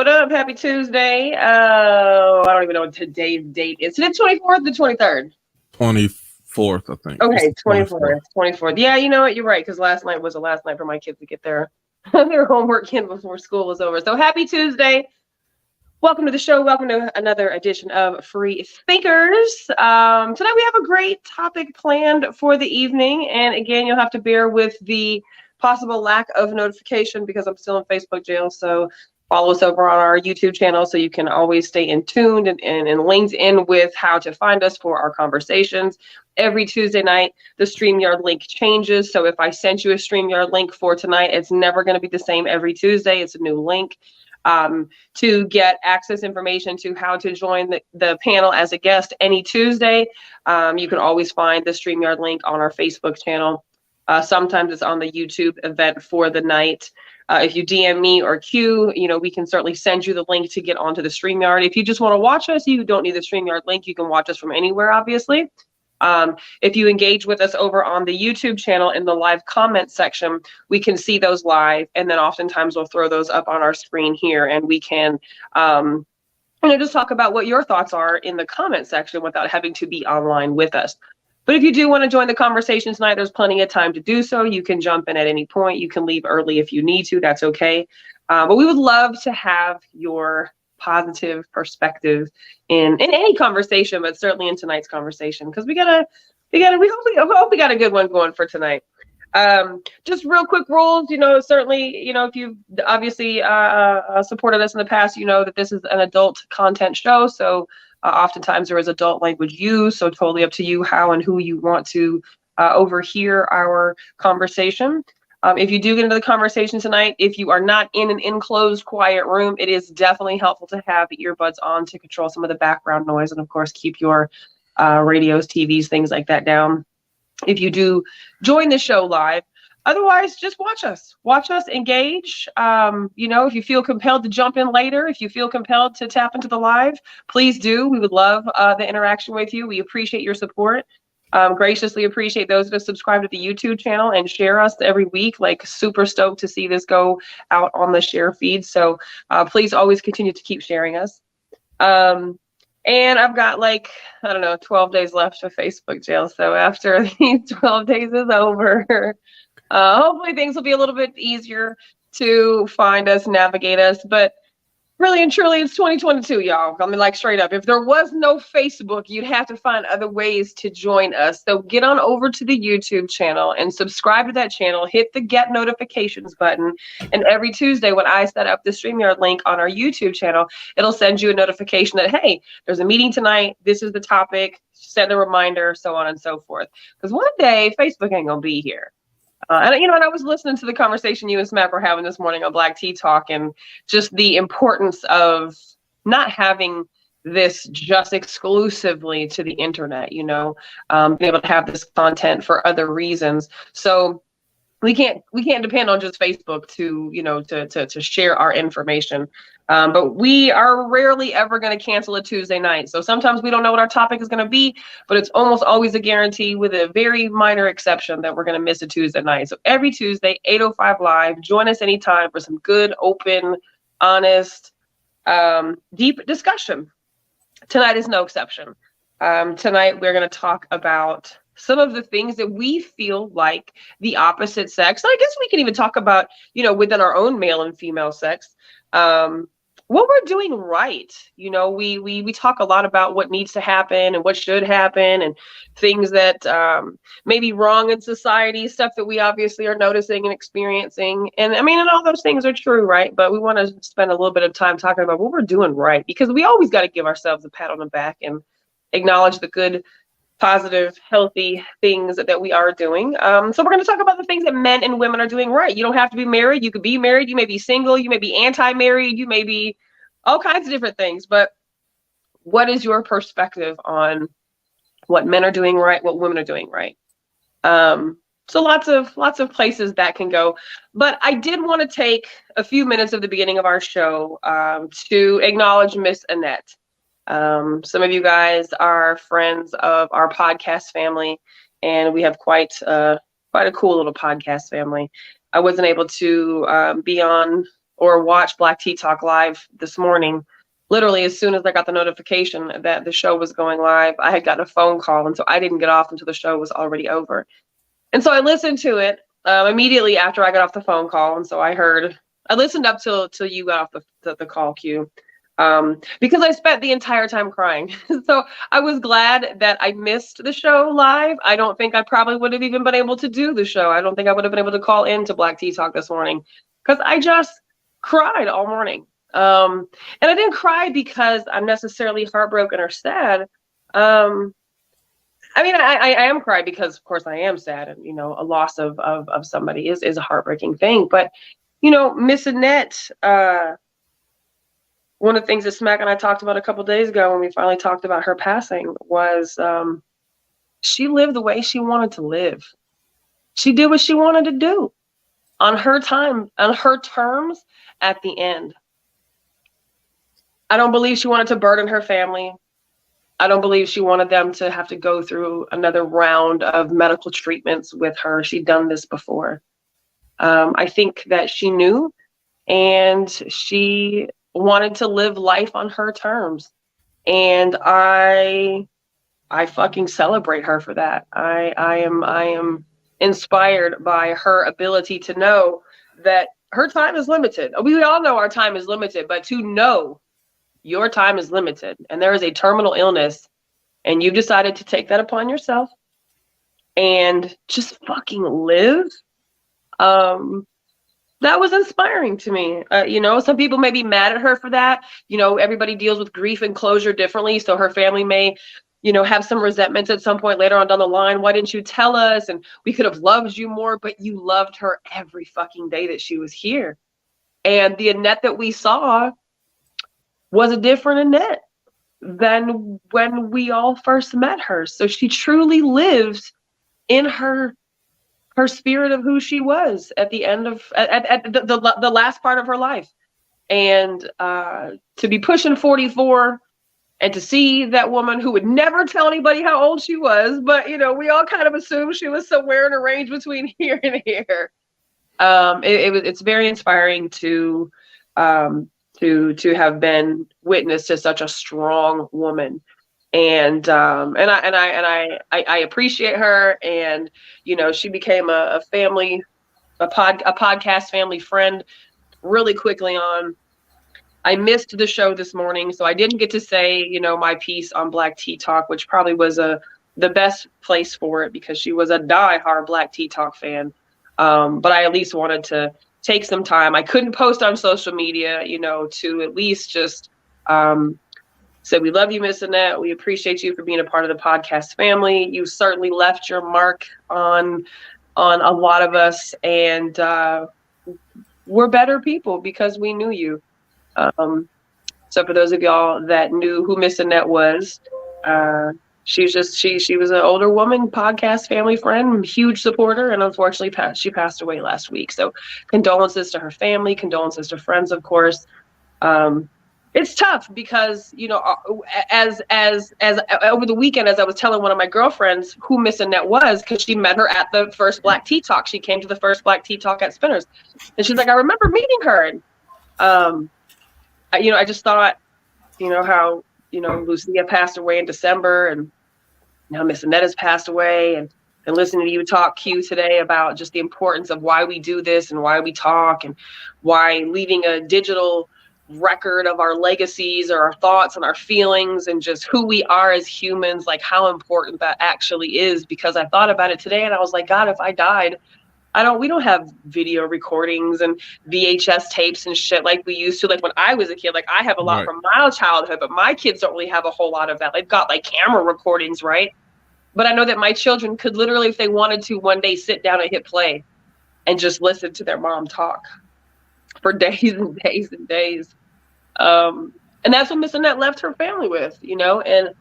What up? Happy Tuesday. I don't even know what today's date is. Is it 24th or 23rd? 24th, I think. Okay, 24th. Yeah, you know what? You're right, because last night was the last night for my kids to get their homework in before school was over. So happy Tuesday. Welcome to the show. Welcome to another edition of Free Thinkers. Tonight we have a great topic planned for the evening. And again, you'll have to bear with the possible lack of notification because I'm still in Facebook jail. So follow us over on our YouTube channel so you can always stay in tuned and linked in with how to find us for our conversations. Every Tuesday night, the StreamYard link changes. So if I sent you a StreamYard link for tonight, it's never going to be the same every Tuesday. It's a new link. To get access information to how to join the panel as a guest any Tuesday, you can always find the StreamYard link on our Facebook channel. Sometimes it's on the YouTube event for the night. If you DM me or Q, we can certainly send you the link to get onto the StreamYard. If you just want to watch us, you don't need the StreamYard link. You can watch us from anywhere, obviously. If you engage with us over on the YouTube channel in the live comment section, we can see those live, and then oftentimes we'll throw those up on our screen here, and we can just talk about what your thoughts are in the comment section without having to be online with us. But if you do want to join the conversation tonight, there's plenty of time to do so. You can jump in at any point. You can leave early if you need to. That's okay. But we would love to have your positive perspective in any conversation, but certainly in tonight's conversation, because we hope we got a good one going for tonight. Just real quick rules, certainly, if you've obviously supported us in the past, you know that this is an adult content show. So oftentimes there is adult language used. So totally up to you how and who you want to overhear our conversation. If you do get into the conversation tonight, if you are not in an enclosed, quiet room, it is definitely helpful to have earbuds on to control some of the background noise and, of course, keep your radios, TVs, things like that down. If you do join the show live, otherwise, just watch us. Watch us, engage. If you feel compelled to jump in later, if you feel compelled to tap into the live, please do. We would love the interaction with you. We appreciate your support. Graciously appreciate those that have subscribed to the YouTube channel and share us every week. Like, super stoked to see this go out on the share feed. So please always continue to keep sharing us. And I've got 12 days left of Facebook jail. So after these 12 days is over, hopefully things will be a little bit easier to find us, navigate us. But really and truly, it's 2022, y'all. I mean, straight up, if there was no Facebook, you'd have to find other ways to join us. So get on over to the YouTube channel and subscribe to that channel. Hit the get notifications button. And every Tuesday when I set up the StreamYard link on our YouTube channel, it'll send you a notification that, hey, there's a meeting tonight. This is the topic. Send a reminder, so on and so forth. Because one day, Facebook ain't going to be here. And I was listening to the conversation you and Smack were having this morning on Black Tea Talk, and just the importance of not having this just exclusively to the internet, being able to have this content for other reasons. So we can't depend on just Facebook to share our information. But we are rarely ever going to cancel a Tuesday night. So sometimes we don't know what our topic is going to be, but it's almost always a guarantee, with a very minor exception, that we're going to miss a Tuesday night. So every Tuesday, 8:05 live, join us anytime for some good, open, honest, deep discussion. Tonight is no exception. Tonight we're going to talk about some of the things that we feel like the opposite sex, and I guess we can even talk about, within our own male and female sex, what we're doing right. We talk a lot about what needs to happen and what should happen, and things that may be wrong in society, stuff that we obviously are noticing and experiencing. And all those things are true, right? But we want to spend a little bit of time talking about what we're doing right, because we always got to give ourselves a pat on the back and acknowledge the good, positive, healthy things that we are doing. So we're going to talk about the things that men and women are doing right. You don't have to be married. You could be married. You may be single. You may be anti-married. You may be all kinds of different things. But what is your perspective on what men are doing right, what women are doing right? So lots of places that can go. But I did want to take a few minutes of the beginning of our show to acknowledge Miss Annette. Some of you guys are friends of our podcast family, and we have quite a cool little podcast family. I wasn't able to be on or watch Black Tea Talk live this morning. Literally, as soon as I got the notification that the show was going live, I had gotten a phone call, and so I didn't get off until the show was already over. And so I listened to it immediately after I got off the phone call, and so I listened up till you got off the call queue, because I spent the entire time crying. So I was glad that I missed the show live. I don't think I probably would have even been able to do the show. I don't think I would have been able to call into Black Tea Talk this morning because I just cried all morning. And I didn't cry because I'm necessarily heartbroken or sad. I mean, I am crying because, of course, I am sad, and a loss of somebody is a heartbreaking thing. But Miss Annette, one of the things that Smack and I talked about a couple days ago when we finally talked about her passing was she lived the way she wanted to live. She did what she wanted to do on her time, on her terms at the end. I don't believe she wanted to burden her family. I don't believe she wanted them to have to go through another round of medical treatments with her. She'd done this before. I think that she knew, and she wanted to live life on her terms. And I fucking celebrate her for that. I am inspired by her ability to know that her time is limited. We all know our time is limited, but to know your time is limited and there is a terminal illness and you've decided to take that upon yourself and just fucking live. That was inspiring to me. Some people may be mad at her for that. Everybody deals with grief and closure differently. So her family may, have some resentments at some point later on down the line. Why didn't you tell us? And we could have loved you more, but you loved her every fucking day that she was here. And the Annette that we saw was a different Annette than when we all first met her. So she truly lived in her spirit of who she was at the end of at the last part of her life. And to be pushing 44 and to see that woman who would never tell anybody how old she was, but we all kind of assumed she was somewhere in a range between here and here. It's very inspiring to have been witness to such a strong woman. And I appreciate her. And she became a podcast family friend really quickly on. I missed the show this morning, so I didn't get to say my piece on Black Tea Talk, which probably was the best place for it because she was a diehard Black Tea Talk fan. But I at least wanted to take some time. I couldn't post on social media, to at least just say, we love you, Miss Annette. We appreciate you for being a part of the podcast family. You certainly left your mark on a lot of us, and we're better people because we knew you. So for those of y'all that knew who Miss Annette was, she was an older woman, podcast family friend, huge supporter, and unfortunately she passed away last week. So condolences to her family, condolences to friends, of course. It's tough because as over the weekend, as I was telling one of my girlfriends who Miss Annette was, because she met her at the first Black Tea Talk. She came to the first Black Tea Talk at Spinners, and she's like, I remember meeting her. And I just thought, how Lucia passed away in December, and now Miss Annette has passed away, and listening to you talk, Q, today about just the importance of why we do this and why we talk and why leaving a digital record of our legacies or our thoughts and our feelings and just who we are as humans, like how important that actually is. Because I thought about it today and I was like, God, if I died, we don't have video recordings and VHS tapes and shit like we used to, like when I was a kid. Like I have a lot from my childhood, but my kids don't really have a whole lot of that. They've got like camera recordings, right? But I know that my children could literally, if they wanted to, one day sit down and hit play and just listen to their mom talk for days and days and days. And that's what Miss Annette left her family with, and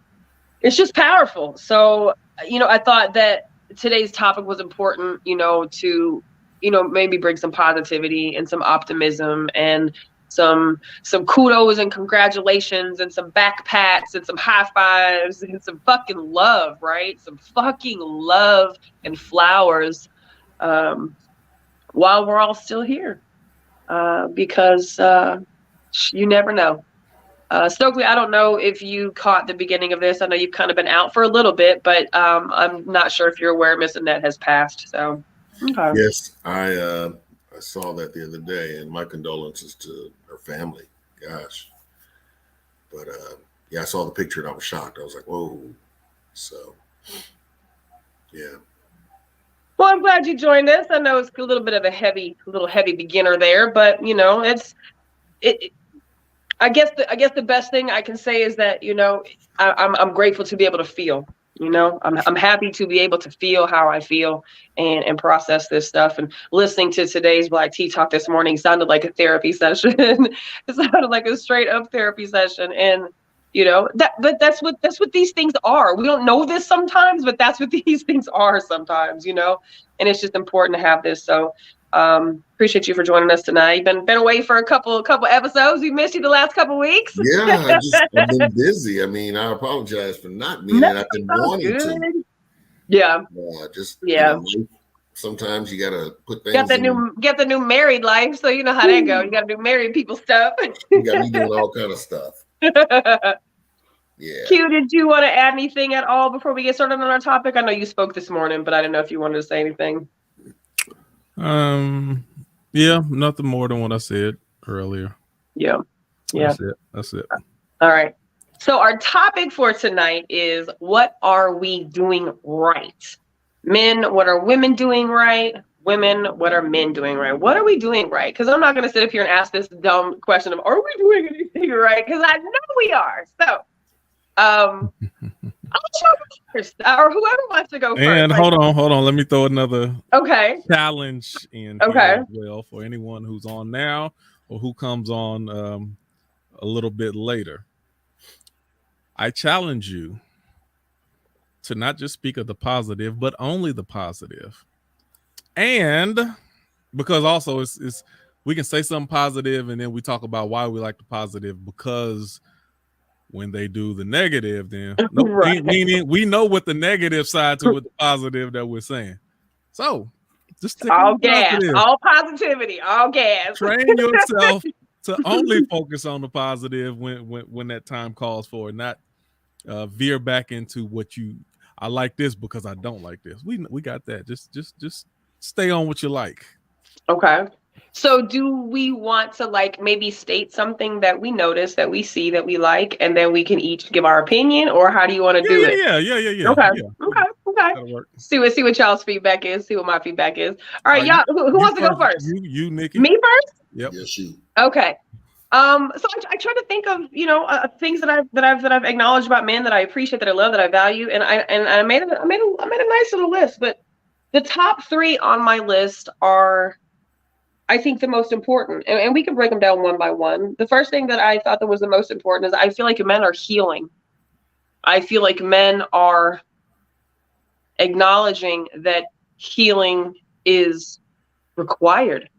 it's just powerful. So, I thought that today's topic was important, to, maybe bring some positivity and some optimism and some kudos and congratulations and some back pats and some high fives and some fucking love, right? Some fucking love and flowers, while we're all still here. because you never know. Stokely, I don't know if you caught the beginning of this. I know you've kind of been out for a little bit, but I'm not sure if you're aware Miss Annette has passed. So, okay. Yes, I saw that the other day, and my condolences to her family. Gosh, but yeah, I saw the picture and I was shocked. I was like, whoa. So, yeah. Well, I'm glad you joined us. I know it's a little bit of a heavy beginner there, but you know, it. I guess the best thing I can say is that, you know, I'm grateful to be able to feel. You know, I'm happy to be able to feel how I feel and process this stuff. And listening to today's Black Tea Talk this morning sounded like a therapy session. It sounded like a straight up therapy session. And you know, but that's what these things are. We don't know this sometimes, but that's what these things are sometimes, you know. And it's just important to have this. So appreciate you for joining us tonight. You've been away for a couple episodes. We missed you the last couple weeks. Yeah, I've been busy. I mean, I apologize for not being, and I've been wanting to. Yeah. You know, sometimes you gotta put things. Get the new married life, so you know how that go. You gotta do married people stuff. You got me doing all kind of stuff. Yeah. Q, did you want to add anything at all before we get started on our topic? I know you spoke this morning, but I didn't know if you wanted to say anything. Yeah, nothing more than what I said earlier. Yeah. That's it. All right. So our topic for tonight is, what are we doing right? Men, what are women doing right? Women, what are men doing right? What are we doing right? Because I'm not going to sit up here and ask this dumb question of, are we doing anything right? Because I know we are. So I'll show first, or whoever wants to go first. And hold on. Let me throw another challenge in here as well for anyone who's on now or who comes on a little bit later. I challenge you to not just speak of the positive, but only the positive. And because also it's we can say something positive and then we talk about why we like the positive, because when they do the negative, then we know what the negative side to what the positive that we're saying. So just all gas, all positivity, all gas. Train yourself to only focus on the positive when that time calls for it, not veer back into what I like this because I don't like this. We got that. Just stay on what you like. Okay. So do we want to like maybe state something that we notice, that we see, that we like, and then we can each give our opinion, or how do you want to do it? Yeah. Okay. See what y'all's feedback is. See what my feedback is. All right, y'all. Who wants to go first? You, Nikki. Me first? Yep. Yes, you. Okay. So I try to think of, you know, things that I've acknowledged about men that I appreciate, that I love, that I value, and I made a nice little list. But the top 3 on my list are, I think, the most important, and we can break them down one by one. The first thing that I thought that was the most important is I feel like men are healing. I feel like men are acknowledging that healing is required.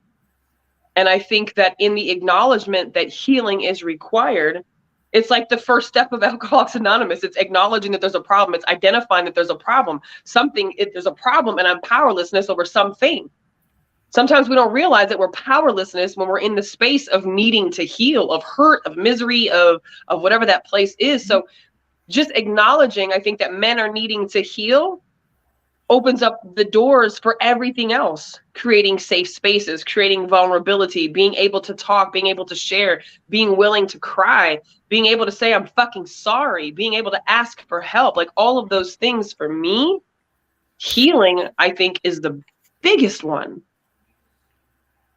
And I think that in the acknowledgement that healing is required, it's like the first step of Alcoholics Anonymous. It's acknowledging that there's a problem. It's identifying that there's a problem. There's a problem, and I'm powerlessness over something. Sometimes we don't realize that we're powerlessness when we're in the space of needing to heal, of hurt, of misery, of whatever that place is. So just acknowledging, I think, that men are needing to heal opens up the doors for everything else, creating safe spaces, creating vulnerability, being able to talk, being able to share, being willing to cry, being able to say, I'm fucking sorry, being able to ask for help. Like all of those things, for me, healing, I think, is the biggest one.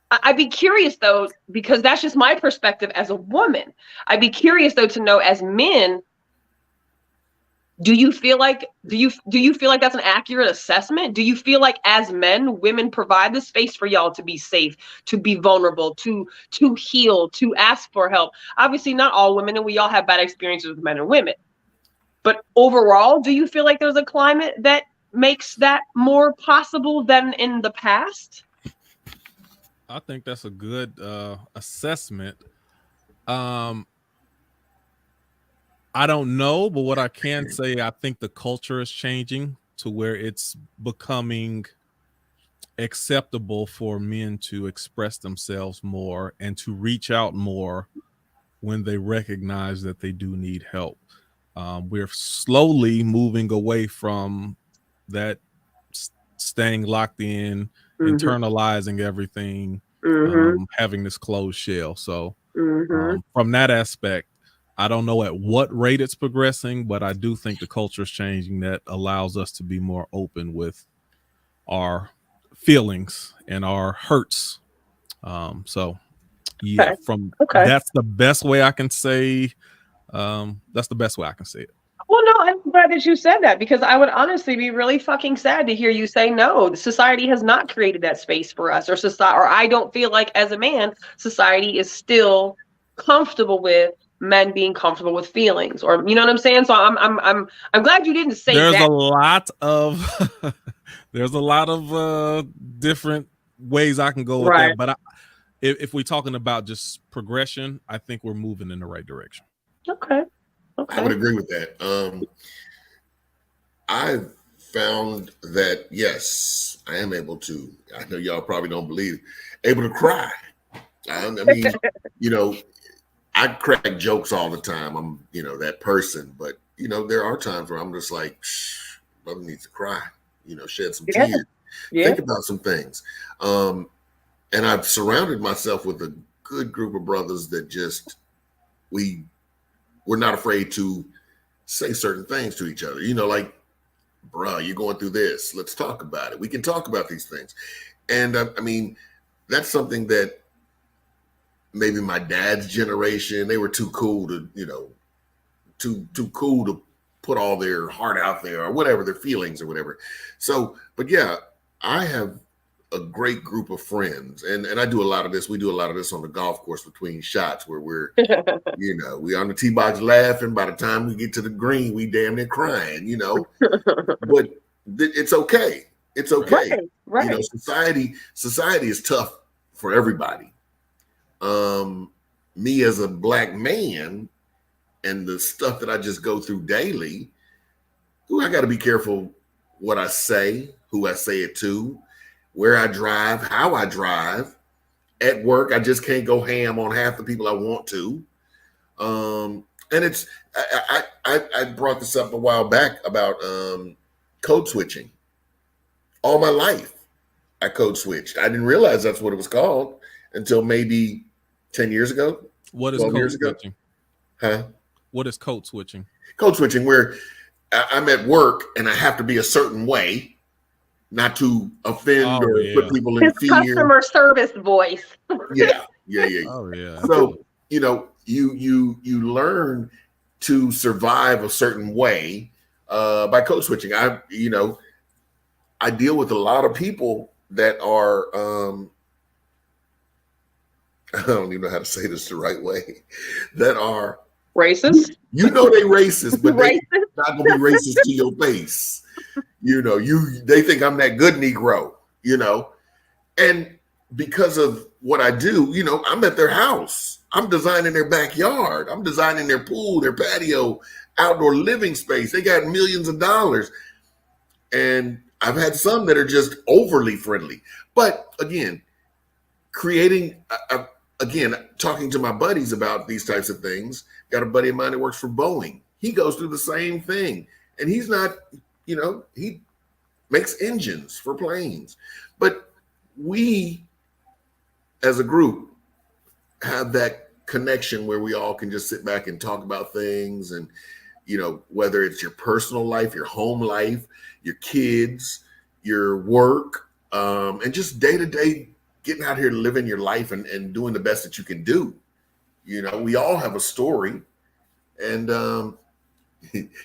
I'd be curious though, because that's just my perspective as a woman. I'd be curious though to know, as men, do you feel like that's an accurate assessment? Do you feel like as men, women provide the space for y'all to be safe, to be vulnerable, to heal, to ask for help? Obviously not all women, and we all have bad experiences with men and women. But overall, do you feel like there's a climate that makes that more possible than in the past? I think that's a good assessment. I don't know, but what I can say, I think the culture is changing to where it's becoming acceptable for men to express themselves more and to reach out more when they recognize that they do need help. We're slowly moving away from that staying locked in, internalizing everything, having this closed shell. So from that aspect, I don't know at what rate it's progressing, but I do think the culture is changing that allows us to be more open with our feelings and our hurts. So yeah, that's the best way I can say. That's the best way I can say it. Well, no, I'm glad that you said that, because I would honestly be really fucking sad to hear you say no. Society has not created that space for us, or I don't feel like as a man, society is still comfortable with men being comfortable with feelings, or you know what I'm saying. So I'm glad you didn't say there's that. There's a lot of different ways I can go with that, but if we're talking about just progression, I think we're moving in the right direction. Okay. I would agree with that. I found that, yes, I am able to, I know y'all probably don't believe, able to cry. I mean, you know, I crack jokes all the time. I'm, you know, that person, but, you know, there are times where I'm just like, brother needs to cry, you know, shed some tears, think about some things. And I've surrounded myself with a good group of brothers that just, we're not afraid to say certain things to each other. You know, like, bro, you're going through this. Let's talk about it. We can talk about these things. And I mean, that's something that maybe my dad's generation, they were too cool to, you know, too cool to put all their heart out there or whatever, their feelings or whatever. So, but yeah, I have a great group of friends, and I do a lot of this. We do a lot of this on the golf course between shots, where we're, you know, we on the tee box laughing. By the time we get to the green, we damn near crying, you know. But it's okay. It's okay. Right. You know, society is tough for everybody. Me as a black man, and the stuff that I just go through daily, I got to be careful what I say, who I say it to, where I drive, how I drive. At work, I just can't go ham on half the people I want to. And it's, I brought this up a while back about code switching. All my life, I code switched. I didn't realize that's what it was called until maybe 10 years ago. What is code switching? Huh? What is code switching? Code switching, where I'm at work and I have to be a certain way, not to offend or put people in fear. Customer service voice. Yeah. Oh yeah. So, you know, you learn to survive a certain way by code switching. I deal with a lot of people that are I don't even know how to say this the right way, that are racist. You know they racist, but they're not gonna be racist to your face. You know, they think I'm that good Negro, you know. And because of what I do, you know, I'm at their house. I'm designing their backyard. I'm designing their pool, their patio, outdoor living space. They got millions of dollars. And I've had some that are just overly friendly. But again, talking to my buddies about these types of things. Got a buddy of mine that works for Boeing. He goes through the same thing. And he's not, you know, he makes engines for planes. But we, as a group, have that connection where we all can just sit back and talk about things. And, you know, whether it's your personal life, your home life, your kids, your work, and just day-to-day getting out here living your life and doing the best that you can do. You know, we all have a story. And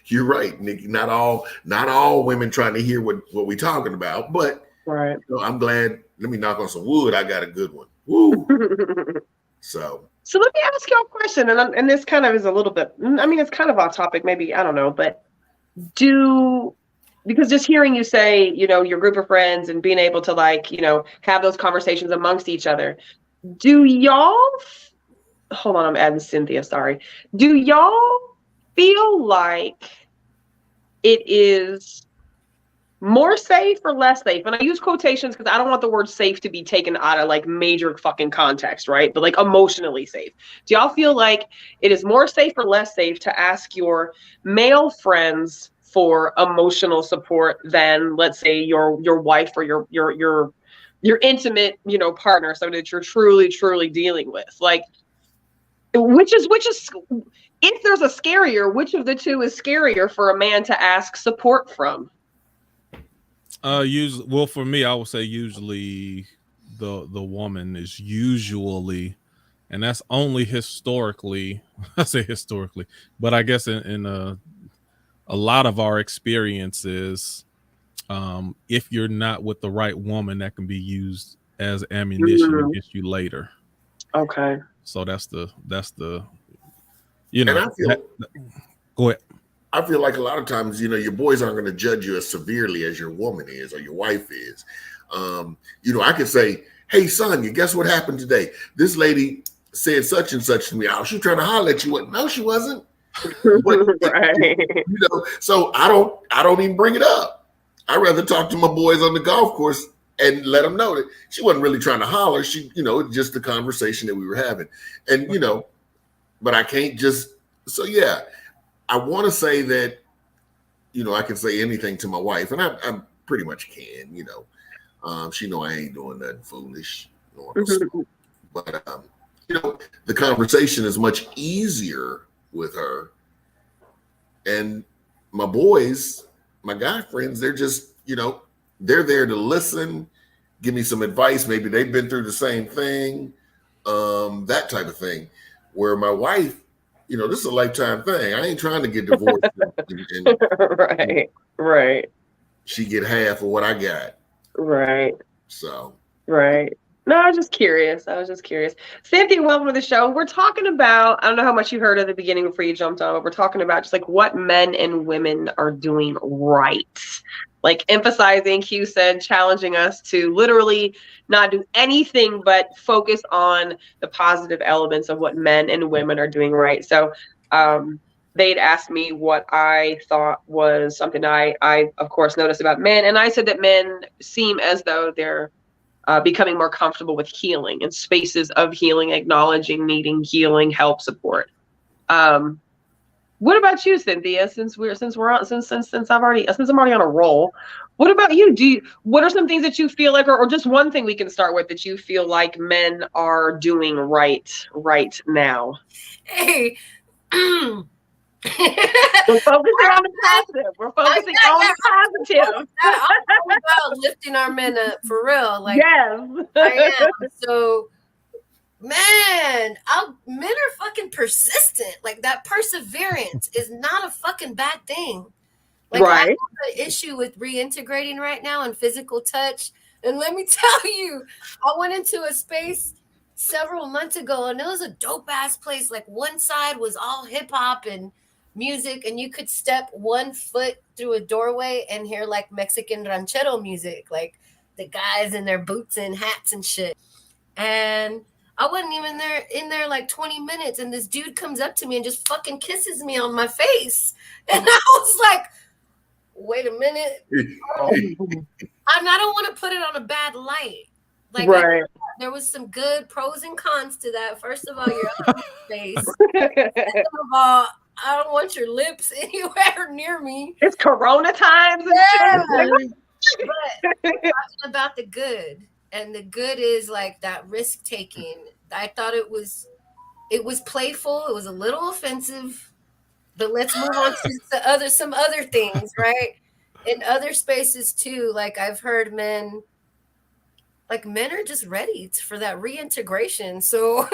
you're right, Nikki. Not all women trying to hear what we're talking about, but right. You know, I'm glad. Let me knock on some wood. I got a good one. Woo. So let me ask you a question, and this kind of is a little bit. I mean, it's kind of off topic, maybe, I don't know, but because just hearing you say, you know, your group of friends and being able to, like, you know, have those conversations amongst each other, do y'all? Hold on, I'm adding Cynthia. Sorry. Do y'all feel like it is More safe or less safe? And I use quotations because I don't want the word safe to be taken out of like major fucking context, right? But like emotionally safe. Do y'all feel like it is more safe or less safe to ask your male friends for emotional support than, let's say, your wife or your intimate, partner, somebody that you're truly dealing with? Like, which is if there's a scarier, which of the two is scarier for a man to ask support from? Usually, well, for me, I would say usually the woman is usually, and that's only historically. I say historically, but I guess in a lot of our experiences, if you're not with the right woman, that can be used as ammunition against you later. Okay. So that's the And I feel, go ahead. I feel like a lot of times, your boys aren't going to judge you as severely as your woman is or your wife is. I could say, hey, son, you guess what happened today? This lady said such and such to me. Oh, she was trying to holler at you. No, she wasn't. But, right. So I don't even bring it up. I'd rather talk to my boys on the golf course and let them know that she wasn't really trying to holler. She, it's just the conversation that we were having. And, but I can't just, so yeah. I want to say that, I can say anything to my wife, and I pretty much can, she know I ain't doing nothing foolish. But, the conversation is much easier with her. And my boys, my guy friends, they're just, they're there to listen, give me some advice. Maybe they've been through the same thing, that type of thing. Where my wife, this is a lifetime thing. I ain't trying to get divorced. and right. She get half of what I got. Right. So. Right. No, I was just curious. Cynthia, welcome to the show. We're talking about, I don't know how much you heard at the beginning before you jumped on, but we're talking about just like what men and women are doing right. Like emphasizing, Q said, challenging us to literally not do anything but focus on the positive elements of what men and women are doing right. So they'd asked me what I thought was something I of course noticed about men. And I said that men seem as though they're becoming more comfortable with healing and spaces of healing, acknowledging, needing healing, help, support. What about you, Cynthia? Since I'm already on a roll, what about you? What are some things that you feel like, or just one thing we can start with that you feel like men are doing right now? Hey. We're focusing on the positive. We're focusing on the positive. I'm about lifting our men up for real. Like, yes. I am. So, man, men are fucking persistent. Like, that perseverance is not a fucking bad thing. Like, right. I have an issue with reintegrating right now and physical touch. And let me tell you, I went into a space several months ago, and it was a dope ass place. Like, one side was all hip hop and music, and you could step 1 foot through a doorway and hear like Mexican ranchero music, like the guys in their boots and hats and shit. And I wasn't even in there like 20 minutes, and this dude comes up to me and just fucking kisses me on my face. And I was like, wait a minute. I don't want to put it on a bad light. Like, right. There was some good pros and cons to that. First of all, you're on my face. Second of all, I don't want your lips anywhere near me. It's Corona times. Yeah. But we're talking about the good. And the good is like that risk taking. I thought it was playful. It was a little offensive. But let's move on to some other things, right? In other spaces too. Like, I've heard men are just ready for that reintegration. So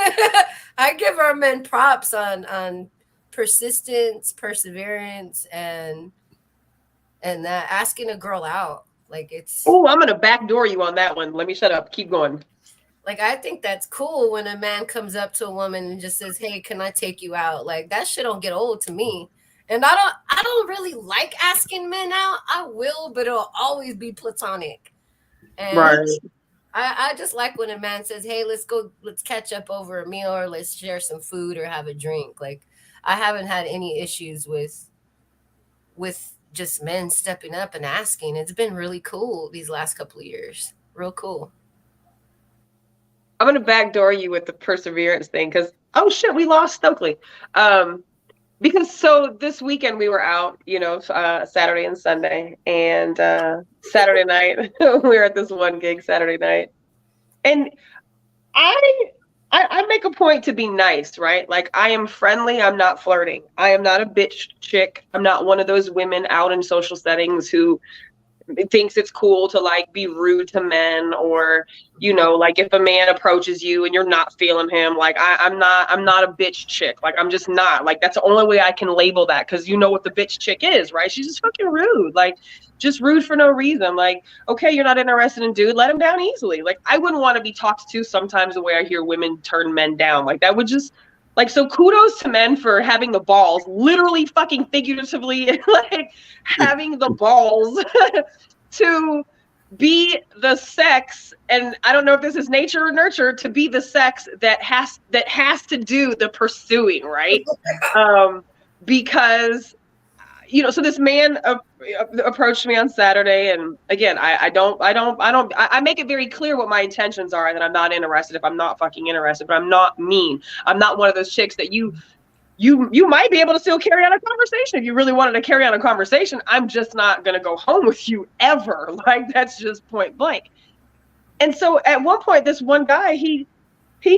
I give our men props on persistence, perseverance, and that asking a girl out. Like, it's, oh, I'm gonna backdoor you on that one. Let me shut up. Keep going. Like, I think that's cool when a man comes up to a woman and just says, hey, can I take you out? Like, that shit don't get old to me. And I don't really like asking men out. I will, but it'll always be platonic. And right. I just like when a man says, hey, let's catch up over a meal, or let's share some food or have a drink. Like, I haven't had any issues with just men stepping up and asking. It's been really cool these last couple of years. Real cool. I'm going to backdoor you with the perseverance thing because, oh shit, we lost Stokely. Because so this weekend we were out, Saturday and Sunday, and Saturday night we were at this one gig Saturday night, and I make a point to be nice, right? Like, I am friendly. I'm not flirting. I am not a bitch chick. I'm not one of those women out in social settings who thinks it's cool to like be rude to men, or like if a man approaches you and you're not feeling him, like I'm not a bitch chick. Like, I'm just not. Like, that's the only way I can label that, because you know what the bitch chick is, right? She's just fucking rude, like just rude for no reason. Like, okay, you're not interested in dude, let him down easily. Like, I wouldn't want to be talked to sometimes the way I hear women turn men down. Like, that would just like, so kudos to men for having the balls, literally fucking figuratively, like having the balls to be the sex, and I don't know if this is nature or nurture, to be the sex that has to do the pursuing, right? Because so this man approached me on Saturday, and again, I make it very clear what my intentions are, and that I'm not interested if I'm not fucking interested, but I'm not mean. I'm not one of those chicks that you might be able to still carry on a conversation if you really wanted to carry on a conversation. I'm just not going to go home with you ever. Like, that's just point blank. And so at one point, this one guy, he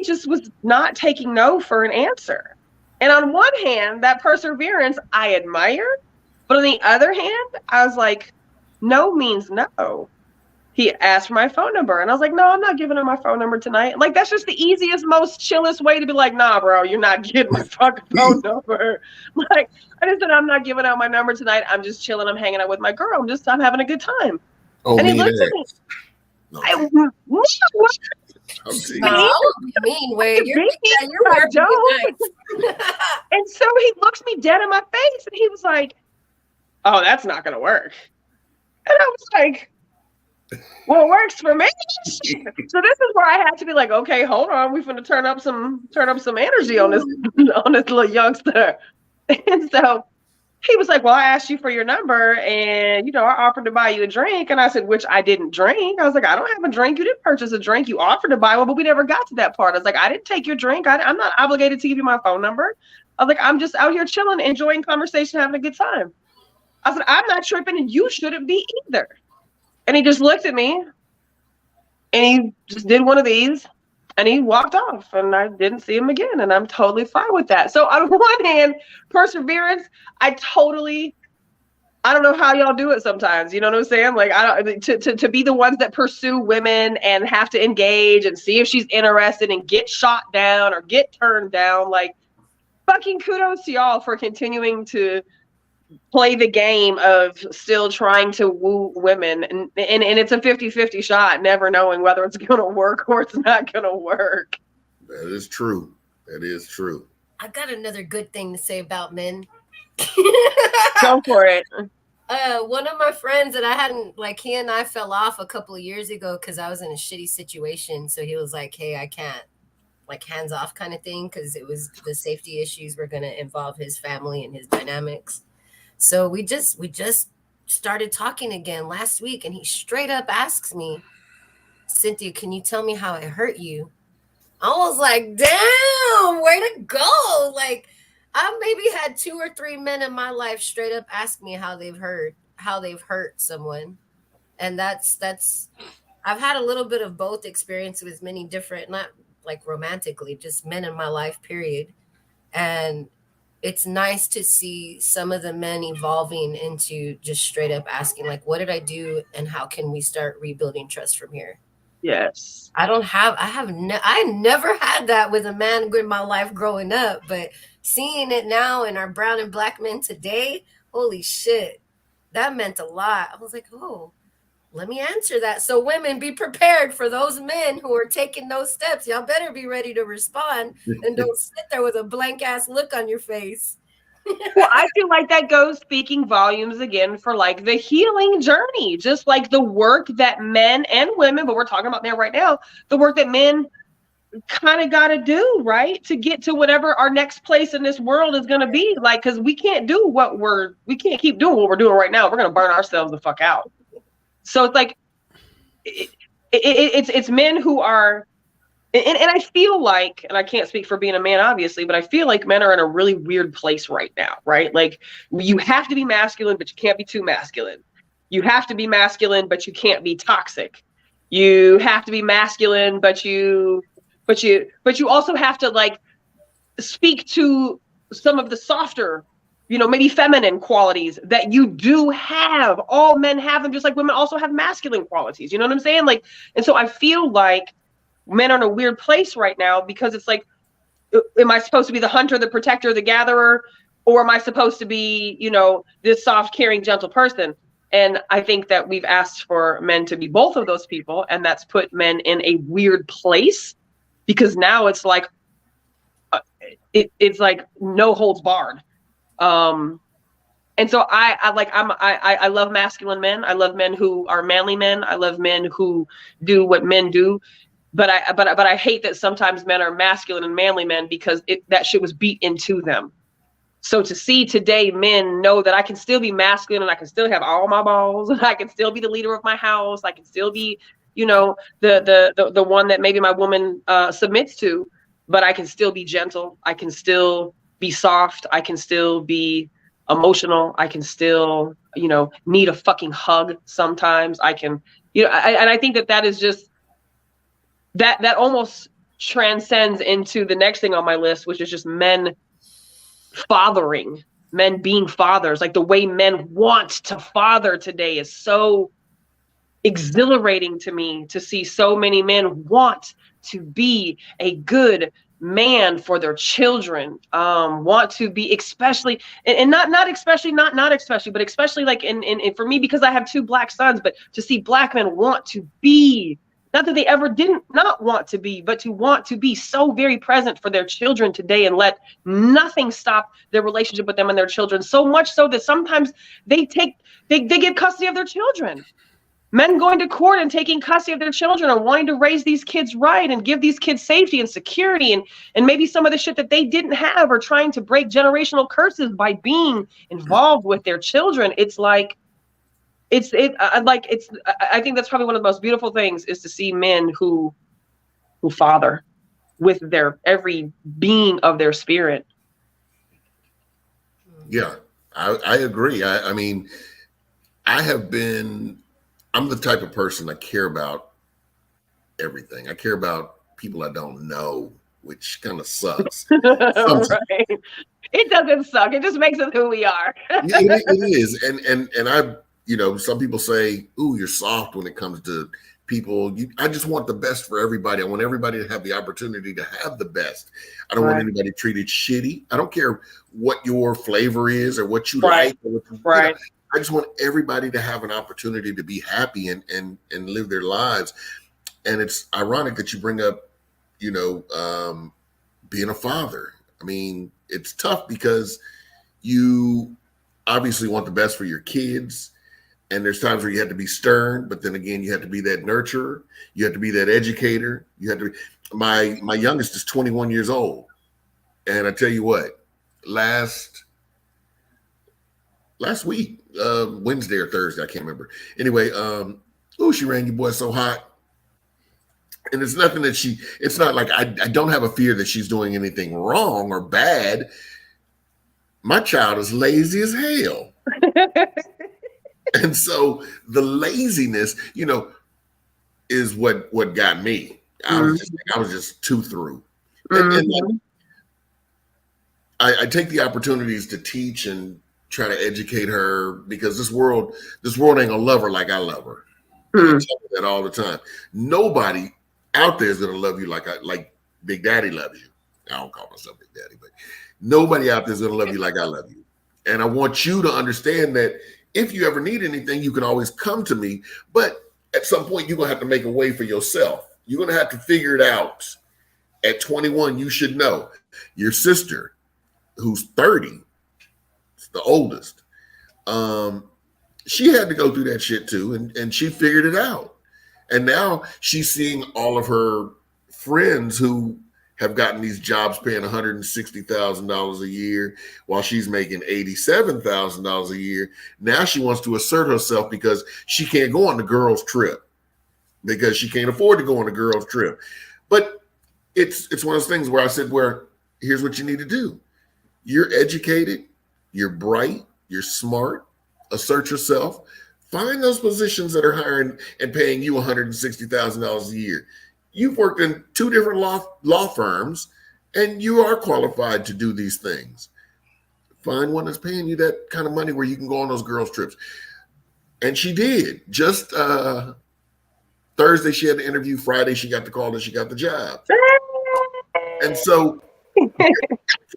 just was not taking no for an answer. And on one hand, that perseverance I admired. But on the other hand, I was like, no means no. He asked for my phone number, and I was like, no, I'm not giving him my phone number tonight. Like, that's just the easiest, most chillest way to be like, nah, bro, you're not getting my fucking phone number. Like, I just said, I'm not giving out my number tonight. I'm just chilling. I'm hanging out with my girl. I'm having a good time. Oh, and he looked at me. No, mean way. You're I don't. And so he looks me dead in my face, and he was like, oh, that's not going to work. And I was like, well, it works for me. So this is where I had to be like, okay, hold on, we're going to turn up some energy on this little youngster. And so he was like, well, I asked you for your number, and I offered to buy you a drink. And I said, which I didn't drink. I was like, I don't have a drink. You didn't purchase a drink. You offered to buy one, but we never got to that part. I was like, I didn't take your drink. I'm not obligated to give you my phone number. I was like, I'm just out here chilling, enjoying conversation, having a good time. I said, I'm not tripping, and you shouldn't be either. And he just looked at me, and he just did one of these, and he walked off, and I didn't see him again, and I'm totally fine with that. So on one hand, perseverance, I don't know how y'all do it sometimes. You know what I'm saying? Like, to be the ones that pursue women and have to engage and see if she's interested and get shot down or get turned down. Like, fucking kudos to y'all for continuing to play the game of still trying to woo women, and it's a 50-50 shot, never knowing whether it's going to work or it's not going to work. That is true. I got another good thing to say about men. Go for it. One of my friends that I hadn't, like, he and I fell off a couple of years ago because I was in a shitty situation. So he was like, hey, I can't, like, hands off kind of thing, because it was the safety issues were going to involve his family and his dynamics. So we just started talking again last week, and he straight up asks me, Cynthia, can you tell me how it hurt you? I was like, damn, way to go. Like, I maybe had 2 or 3 men in my life straight up ask me how they've hurt someone. And that's I've had a little bit of both experience with many different, not like romantically, just men in my life, period. And it's nice to see some of the men evolving into just straight up asking, like, what did I do and how can we start rebuilding trust from here? Yes. I never had that with a man in my life growing up, but seeing it now in our brown and black men today, holy shit, that meant a lot. I was like, oh, let me answer that. So women, be prepared for those men who are taking those steps. Y'all better be ready to respond and don't sit there with a blank ass look on your face. Well, I feel like that goes speaking volumes again for like the healing journey, just like the work that men and women, but we're talking about men right now, the work that men kind of got to do, right, to get to whatever our next place in this world is going to be. Like, because we can't keep doing what we're doing right now. We're going to burn ourselves the fuck out. So it's like, it's men who are, and I feel like, and I can't speak for being a man, obviously, but I feel like men are in a really weird place right now, right? Like, you have to be masculine, but you can't be too masculine. You have to be masculine, but you can't be toxic. You have to be masculine, but you also have to like speak to some of the softer, maybe feminine qualities that you do have. All men have them, just like women also have masculine qualities. You know what I'm saying? Like, and so I feel like men are in a weird place right now because it's like, am I supposed to be the hunter, the protector, the gatherer, or am I supposed to be, this soft, caring, gentle person? And I think that we've asked for men to be both of those people, and that's put men in a weird place because now it's like, it's like no holds barred. And so I love masculine men. I love men who are manly men. I love men who do what men do. But I hate that sometimes men are masculine and manly men because that shit was beat into them. So to see today men know that I can still be masculine and I can still have all my balls and I can still be the leader of my house. I can still be, the one that maybe my woman submits to, but I can still be gentle. I can still be soft. I can still be emotional. I can still, need a fucking hug sometimes. I can, and I think that is just, that almost transcends into the next thing on my list, which is just men fathering, men being fathers. Like the way men want to father today is so exhilarating to me, to see so many men want to be a good man for their children, want to be, especially, and not especially but especially like in for me, because I have 2 Black sons, but to see Black men want to be, not that they ever didn't not want to be, but to want to be so very present for their children today and let nothing stop their relationship with them and their children, so much so that sometimes they get custody of their children. Men going to court and taking custody of their children and wanting to raise these kids right and give these kids safety and security and maybe some of the shit that they didn't have, or trying to break generational curses by being involved with their children. It's like, I think that's probably one of the most beautiful things, is to see men who father with their every being of their spirit. Yeah, I agree. I mean, I'm the type of person that care about everything. I care about people I don't know, which kind of sucks. Right. It doesn't suck. It just makes us who we are. It is. And I, some people say, ooh, you're soft when it comes to people. I just want the best for everybody. I want everybody to have the opportunity to have the best. I don't want anybody treated shitty. I don't care what your flavor is or what you like. Or what I just want everybody to have an opportunity to be happy and live their lives. And it's ironic that you bring up, being a father. I mean, it's tough because you obviously want the best for your kids. And there's times where you have to be stern, but then again, you have to be that nurturer. You have to be that educator. You have to be, my youngest is 21 years old. And I tell you what, last week, Wednesday or Thursday, I can't remember. Anyway, she ran your boy so hot. And it's nothing that it's not like I don't have a fear that she's doing anything wrong or bad. My child is lazy as hell. And so the laziness, is what got me. I was just too through. And I take the opportunities to teach and try to educate her, because this world ain't gonna love her like I love her. I tell her that all the time. Nobody out there is gonna love you like Big Daddy loves you. I don't call myself Big Daddy, but nobody out there is gonna love you like I love you. And I want you to understand that if you ever need anything, you can always come to me. But at some point, you're gonna have to make a way for yourself. You're gonna have to figure it out. At 21, you should know your sister, who's 30, the oldest, she had to go through that shit too, and she figured it out. And now she's seeing all of her friends who have gotten these jobs paying $160,000 a year while she's making $87,000 a year. Now she wants to assert herself because she can't go on the girls' trip because she can't afford to go on the girls' trip. But it's one of those things where I said, here's what you need to do. You're educated, you're bright, you're smart, assert yourself. Find those positions that are hiring and paying you $160,000 a year. You've worked in 2 different law firms, and you are qualified to do these things. Find one that's paying you that kind of money where you can go on those girls' trips. And she did. Just Thursday, she had the interview. Friday, she got the call and she got the job. And so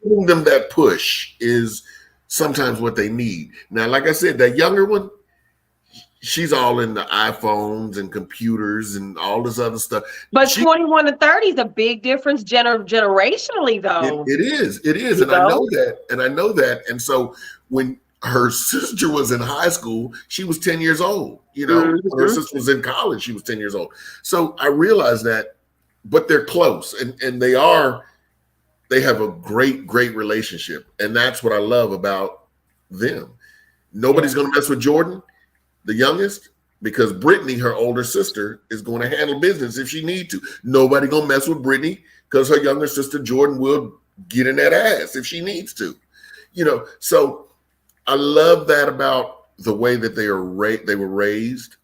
giving them that push is sometimes what they need. Now, like I said, that younger one, she's all in the iPhones and computers and all this other stuff. But 21 to 30 is a big difference generationally, though. It is. And I know that. And so when her sister was in high school, she was 10 years old. When her sister was in college, she was 10 years old. So I realized that, but they're close and they have a great relationship. And that's what I love about them. Nobody's going to mess with Jordan, the youngest, because Brittany, her older sister, is going to handle business if she need to. Nobody going to mess with Brittany because her younger sister, Jordan, will get in that ass if she needs to. So I love that about the way that they were raised.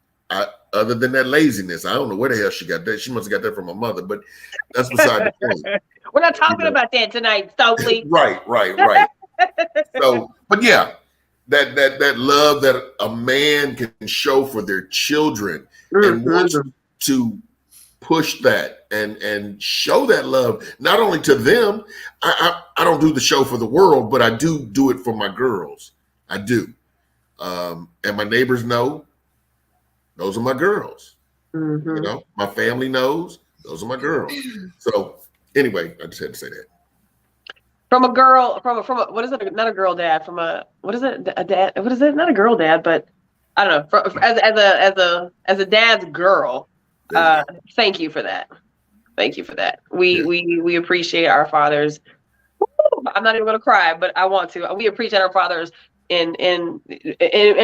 Other than that laziness, I don't know where the hell she got that. She must have got that from her mother, but that's beside the point. We're not talking about that tonight, Stokely. Right. So, but yeah, that love that a man can show for their children and wants to push that and show that love not only to them. I don't do the show for the world, but I do it for my girls. I do. And my neighbors know those are my girls. My family knows those are my girls. So anyway, I just had to say that. From a girl, from a what is it? Not a girl dad. From a what is it? A dad? What is it? Not a girl dad, but I don't know. As a dad's girl. Thank you for that. Thank you for that. We appreciate our fathers. I'm not even going to cry, but I want to. We appreciate our fathers in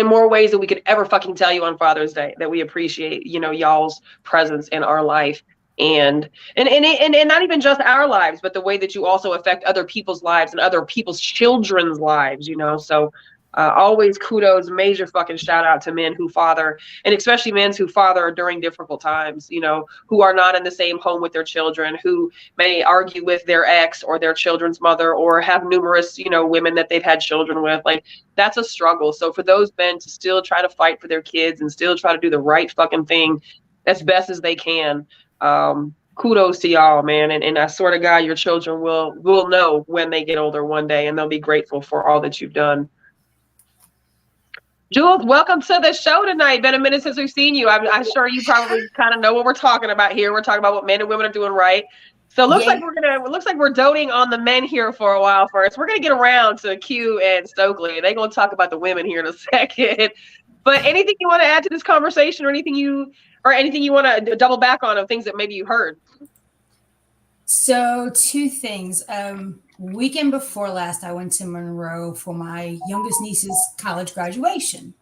more ways than we could ever fucking tell you on Father's Day. That we appreciate, y'all's presence in our life. And not even just our lives, but the way that you also affect other people's lives and other people's children's lives, So always kudos, major fucking shout out to men who father, and especially men who father during difficult times, who are not in the same home with their children, who may argue with their ex or their children's mother or have numerous, women that they've had children with. Like, that's a struggle. So for those men to still try to fight for their kids and still try to do the right fucking thing as best as they can. Kudos to y'all, man. And I swear to God, your children will know when they get older one day, and they'll be grateful for all that you've done. Jules, welcome to the show tonight. Been a minute since we've seen you. I'm sure you probably kind of know what we're talking about here. We're talking about what men and women are doing right. So it looks like we're doting on the men here for a while first. We're gonna get around to Q and Stokely. They're gonna talk about the women here in a second. But anything you want to add to this conversation, or anything you want to double back on of things that maybe you heard? So 2 things. Weekend before last, I went to Monroe for my youngest niece's college graduation.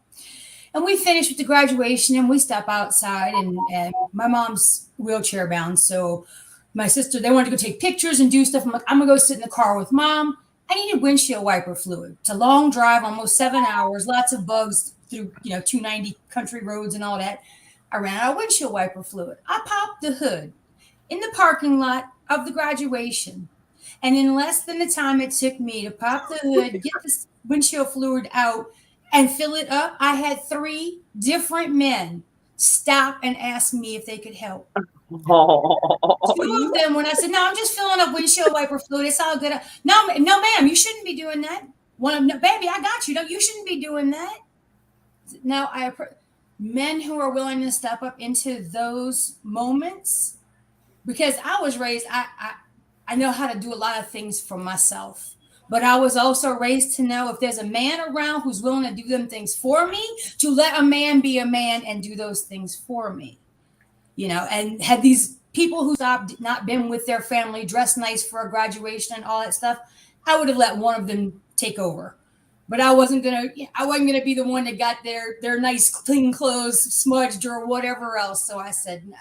And we finished with the graduation and we step outside and my mom's wheelchair bound. So my sister, they wanted to go take pictures and do stuff. I'm like, I'm going to go sit in the car with Mom. I needed windshield wiper fluid. It's a long drive, almost 7 hours, lots of bugs through, 290 country roads and all that. I ran out of windshield wiper fluid. I popped the hood in the parking lot of the graduation. And in less than the time it took me to pop the hood, get the windshield fluid out, and fill it up, I had 3 different men stop and ask me if they could help. 2 of them, when I said, no, I'm just filling up windshield wiper fluid, it's all good. No, ma'am, you shouldn't be doing that. One of them, no, baby, I got you. No, you shouldn't be doing that. Now, men who are willing to step up into those moments, because I was raised, I know how to do a lot of things for myself, but I was also raised to know if there's a man around who's willing to do them things for me, to let a man be a man and do those things for me. and had these people who stopped not been with their family, dressed nice for a graduation and all that stuff, I would have let one of them take over. But I wasn't gonna be the one that got their nice clean clothes smudged or whatever else. So I said no.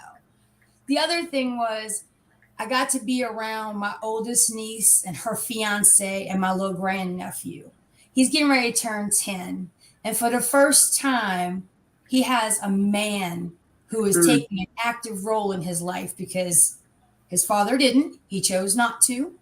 The other thing was I got to be around my oldest niece and her fiance and my little grandnephew. He's getting ready to turn 10. And for the first time, he has a man who is taking an active role in his life because his father didn't. He chose not to.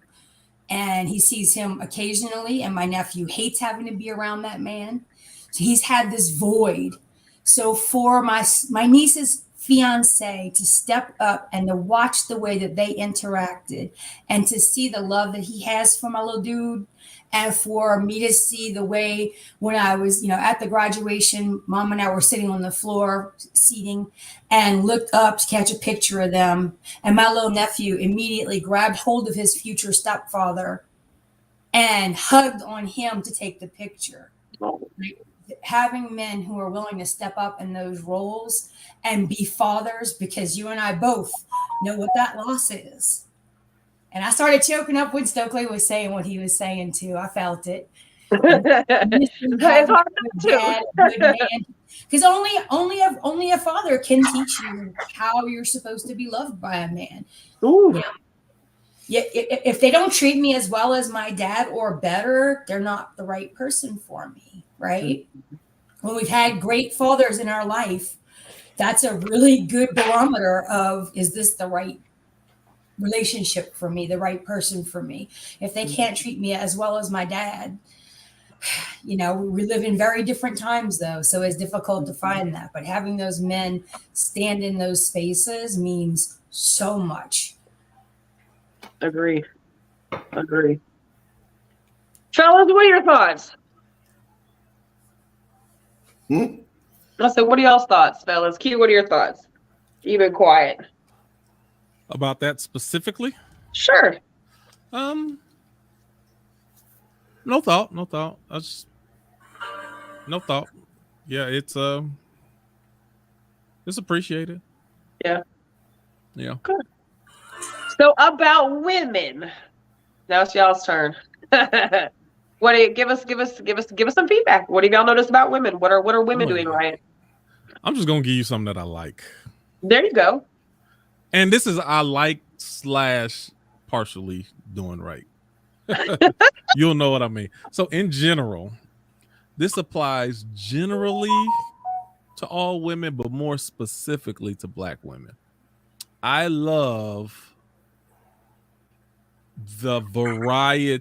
And he sees him occasionally. And my nephew hates having to be around that man. So he's had this void. So for my niece's fiance to step up and to watch the way that they interacted and to see the love that he has for my little dude, and for me to see the way when I was, at the graduation, Mom and I were sitting on the floor seating and looked up to catch a picture of them. And my little nephew immediately grabbed hold of his future stepfather and hugged on him to take the picture. Like, having men who are willing to step up in those roles and be fathers, because you and I both know what that loss is. And I started choking up when Stokely was saying what he was saying too. I felt it. It's hard to. Because only a father can teach you how you're supposed to be loved by a man. Ooh. Yeah, if they don't treat me as well as my dad or better, they're not the right person for me, right? When we've had great fathers in our life, that's a really good barometer of, is this the right relationship for me, the right person for me? If they can't treat me as well as my dad, we live in very different times though, so it's difficult to find that. But having those men stand in those spaces means so much. Agree. Fellas, what are your thoughts? I said, what are y'all's thoughts, fellas? Q, what are your thoughts? You've been quiet. About that specifically? Sure. No thought. No thought. Yeah, it's appreciated. Yeah. Good. So about women. Now it's y'all's turn. What do you give us some feedback? What have y'all noticed about women? What are women doing right? I'm just gonna give you something that I like. There you go. And this is I like / partially doing right. You'll know what I mean. So in general, this applies generally to all women, but more specifically to Black women. I love the variety.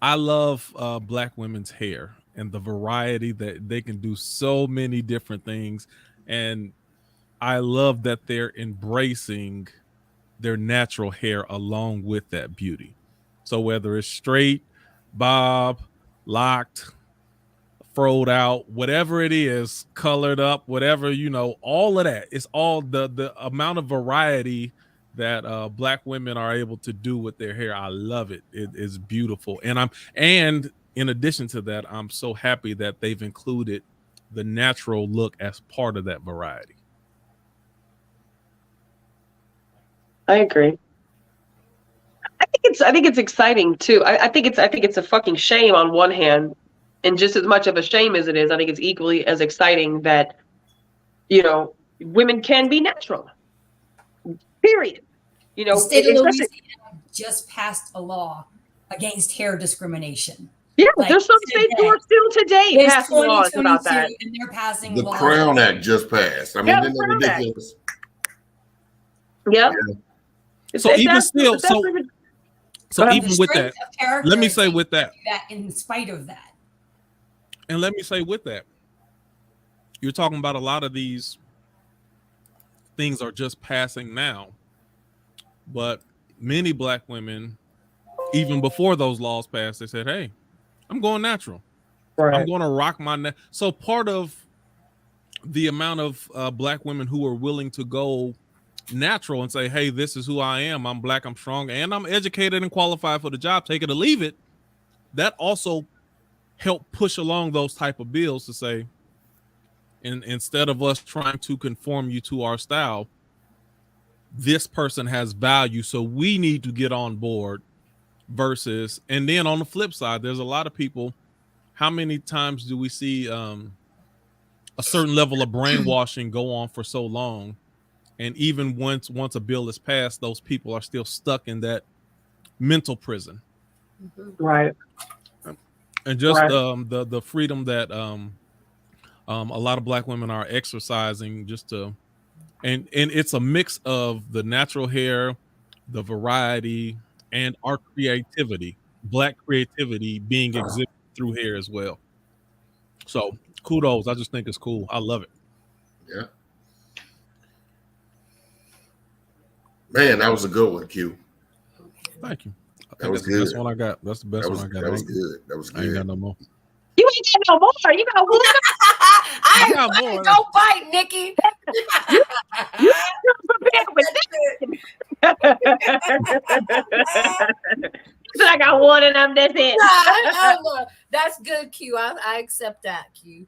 I love Black women's hair and the variety that they can do so many different things. And I love that they're embracing their natural hair along with that beauty. So whether it's straight, bob, locked, froed out, whatever it is, colored up, whatever, all of that. It's all the amount of variety that Black women are able to do with their hair. I love it. It is beautiful. And in addition to that, I'm so happy that they've included the natural look as part of that variety. I agree. I think it's exciting too. I think it's a fucking shame on one hand, and just as much of a shame as it is, I think it's equally as exciting that women can be natural. Period. The state of Louisiana just passed a law against hair discrimination. Yeah, there's some states who are still today passing laws about that. And they're passing the laws. Crown Act just passed. I mean, isn't that ridiculous? Yeah. So even still, even with that, let me say with that, in spite of that, and let me say with that, you're talking about a lot of these things are just passing now, but many Black women, even before those laws passed, they said, "Hey, I'm going natural. Right. I'm going to rock my neck." So part of the amount of Black women who are willing to go natural and say, "Hey, this is who I am. I'm Black, I'm strong, and I'm educated and qualified for the job. Take it or leave it." That also helped push along those type of bills to say, instead of us trying to conform you to our style, this person has value, so we need to get on board, versus, and then on the flip side, there's a lot of people. How many times do we see a certain level of brainwashing go on for so long, and even once a bill is passed, those people are still stuck in that mental prison, right? And just the freedom that a lot of Black women are exercising, just to, and it's a mix of the natural hair, the variety, and our creativity, Black creativity being exhibited through hair as well. So kudos. I just think it's cool. I love it. Yeah. Man, that was a good one, Q. Thank you. I think that's the best one I got. That's the best one I got. That was good. That was good. I ain't got no more. You ain't got no more. You got one. I got more. Don't bite, Nikki. You prepared with that. So I got one and that's it. No, that's good, Q. I accept that, Q.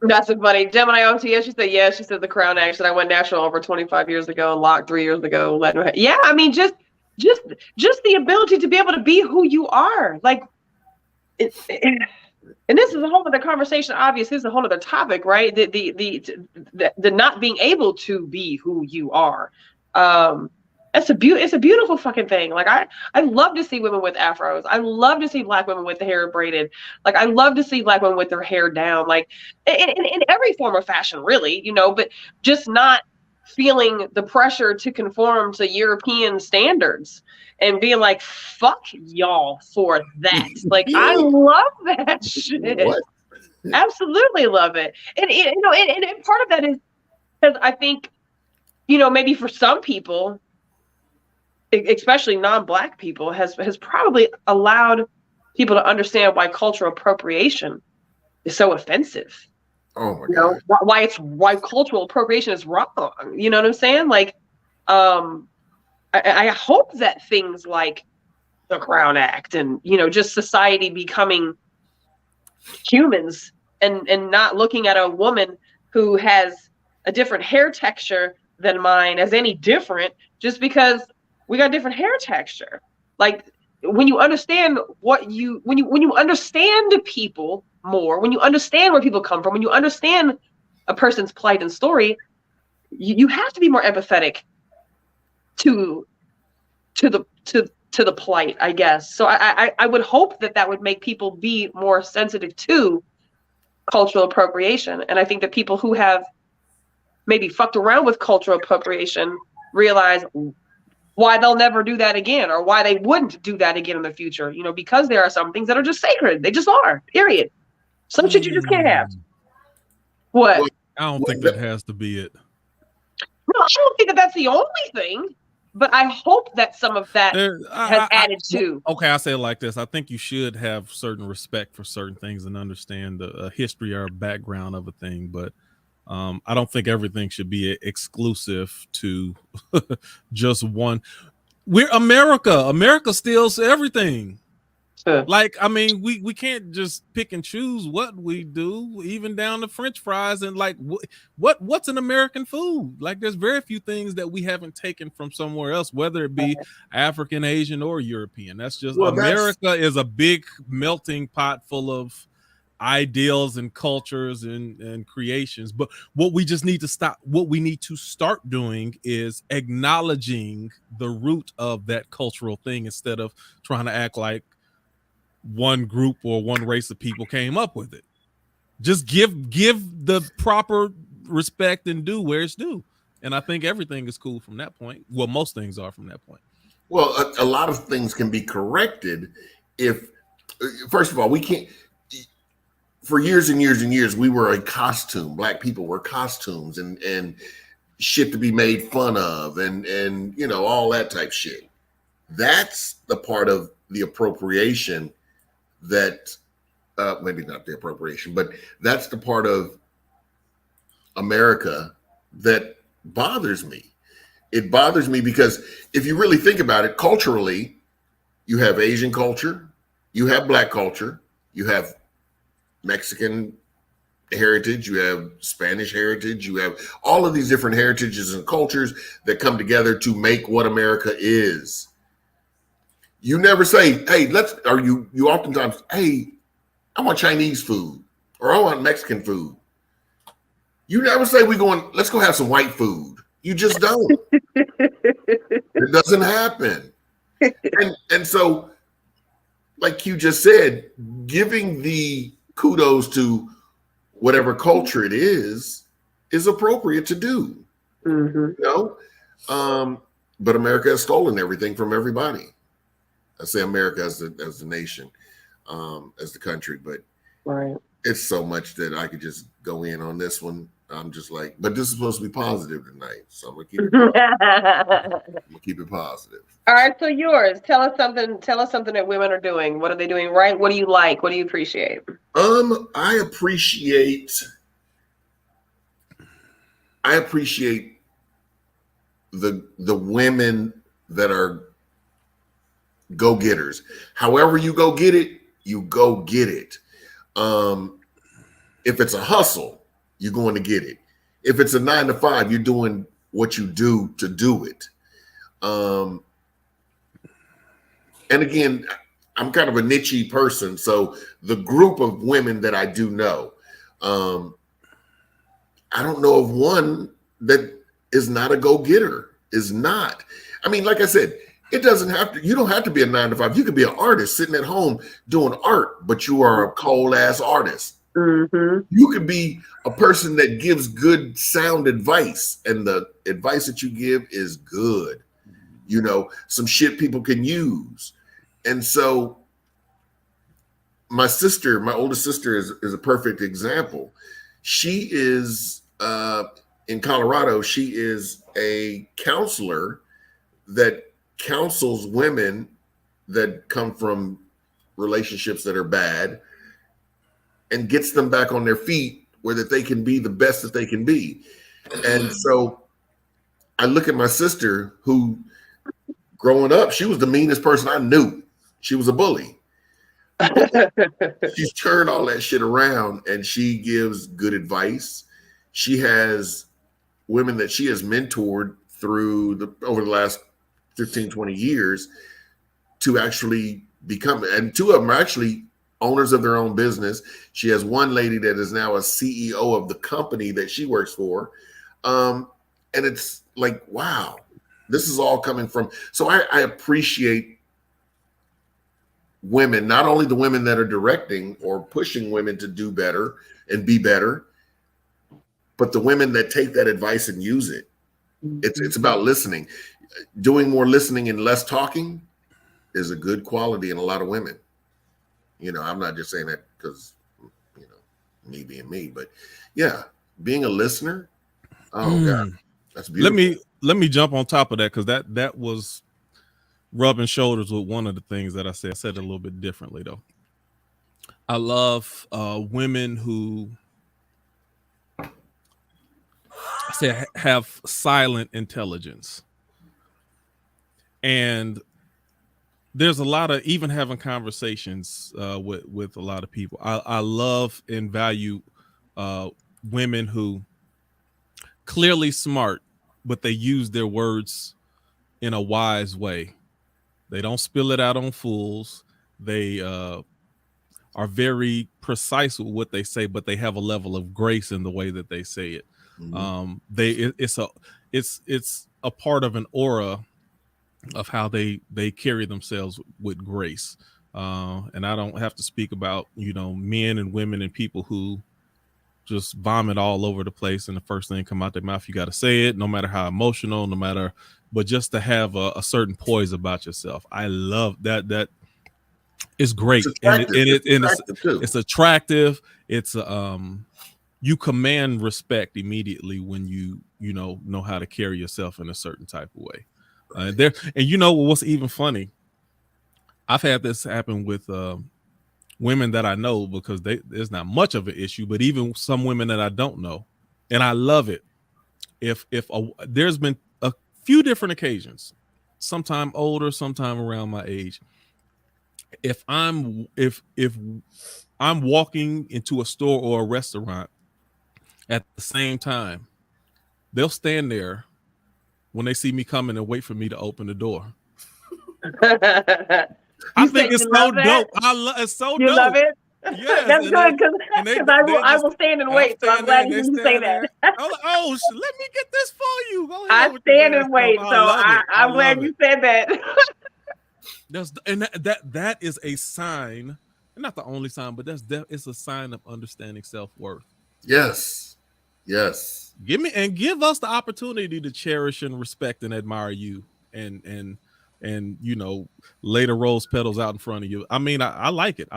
That's so funny. Gemini OTS, she said, yeah, she said the Crown Act. I went national over 25 years ago and locked 3 years ago. Yeah, I mean, just the ability to be able to be who you are. Like, and this is a whole other conversation. Obviously, this is a whole other topic, right? The not being able to be who you are. It's a beautiful fucking thing. Like I love to see women with afros. I love to see Black women with the hair braided. Like I love to see Black women with their hair down. Like in every form of fashion, really, you know, but just not feeling the pressure to conform to European standards and being like, fuck y'all for that. Like I love that shit. What? Absolutely love it. And you know, and part of that is because I think, you know, maybe for some people, especially non-Black people, has probably allowed people to understand why cultural appropriation is so offensive. Oh my God. Why cultural appropriation is wrong. You know what I'm saying? Like, I hope that things like the Crown Act and, you know, just society becoming humans and not looking at a woman who has a different hair texture than mine as any different just because we got different hair texture. Like when you understand when you understand people more, when you understand where people come from, when you understand a person's plight and story, you have to be more empathetic to the plight, I guess. So I would hope that would make people be more sensitive to cultural appropriation. And I think that people who have maybe fucked around with cultural appropriation realize why they'll never do that again, or why they wouldn't do that again in the future. You know, because there are some things that are just sacred. They just are, period. Some shit you just can't have. What? I don't think that has to be it. No, I don't think that that's the only thing, but I hope that some of that has added to. Okay, I say it like this. I think you should have certain respect for certain things and understand the history or background of a thing, but I don't think everything should be exclusive to just one. We're America. America steals everything. Sure. Like, I mean, we can't just pick and choose what we do, even down to French fries and like what's an American food? Like, there's very few things that we haven't taken from somewhere else, whether it be African, Asian, or European. That's just America is a big melting pot full of ideals and cultures and creations. But what we need to start doing is acknowledging the root of that cultural thing instead of trying to act like one group or one race of people came up with it. Just give the proper respect and due where it's due. And I think everything is cool from that point. Well, most things are from that point. Well, a lot of things can be corrected if, first of all, we can't. For years and years and years, we were a costume. Black people were costumes and shit to be made fun of and you know, all that type shit. That's the part of the appropriation that maybe not the appropriation, but that's the part of America that bothers me. It bothers me because if you really think about it, culturally, you have Asian culture, you have Black culture, you have Mexican heritage, you have Spanish heritage, you have all of these different heritages and cultures that come together to make what America is. You never say, hey, you oftentimes, hey, I want Chinese food or I want Mexican food. You never say let's go have some white food. You just don't. It doesn't happen. And so, like you just said, giving the kudos to whatever culture it is appropriate to do. You know? But America has stolen everything from everybody. I say America as the nation, as the country, but it's so much that I could just go in on this one. I'm just like, but this is supposed to be positive tonight, so I'm gonna keep it positive. All right, so yours. Tell us something that women are doing. What are they doing right? What do you like? What do you appreciate? I appreciate the women that are go-getters. However you go get it, you go get it. If it's a hustle, you're going to get it. If it's a 9 to 5, you're doing what you do to do it. And again, I'm kind of a niche person. So the group of women that I do know, I don't know of one that is not a go-getter, is not. I mean, like I said, you don't have to be a 9 to 5. You could be an artist sitting at home doing art, but you are a cold ass artist. You could be a person that gives good sound advice, and the advice that you give is good. You know, some shit people can use. And so my oldest sister is a perfect example. She is in Colorado, she is a counselor that counsels women that come from relationships that are bad and gets them back on their feet where that they can be the best that they can be. And so I look at my sister, who growing up, she was the meanest person I knew. She was a bully. She's turned all that shit around, and she gives good advice. She has women that she has mentored over the last 15, 20 years to actually become, and 2 of them are actually owners of their own business. She has one lady that is now a CEO of the company that she works for. And it's like, wow, this is all coming from. So I appreciate women, not only the women that are directing or pushing women to do better and be better, but the women that take that advice and use it. It's about listening. Doing more listening and less talking is a good quality in a lot of women. You know, I'm not just saying that because, you know, me being me, but yeah, being a listener. Oh God, that's beautiful. Let me jump on top of that, because that was rubbing shoulders with one of the things that I said. I said it a little bit differently though. I love women who have silent intelligence, and there's a lot of, even having conversations with a lot of people, I love and value women who clearly smart, but they use their words in a wise way. They don't spill it out on fools. They are very precise with what they say, but they have a level of grace in the way that they say it. It's a part of an aura of how they carry themselves with grace. And I don't have to speak about, you know, men and women and people who just vomit all over the place, and the first thing come out their mouth, you got to say it, no matter how emotional, but just to have a certain poise about yourself. I love that. It's great. It's attractive. It's you command respect immediately when you know how to carry yourself in a certain type of way. And you know what's even funny? I've had this happen with women that I know, because there's not much of an issue, but even some women that I don't know, and I love it. If there's been a few different occasions, sometime older, sometime around my age. If I'm walking into a store or a restaurant At the same time, they'll stand there when they see me coming and wait for me to open the door. I think it's so dope. It's so you dope. Love it? Yes, that's good because I will stand and wait. So I'm glad you say that. Oh, let me get this for you. Go ahead. I stand and wait. So I'm glad you said that. That is a sign, not the only sign, but it's a sign of understanding self-worth. Yes. Give us the opportunity to cherish and respect and admire you, and lay the rose petals out in front of you. I mean, I like it.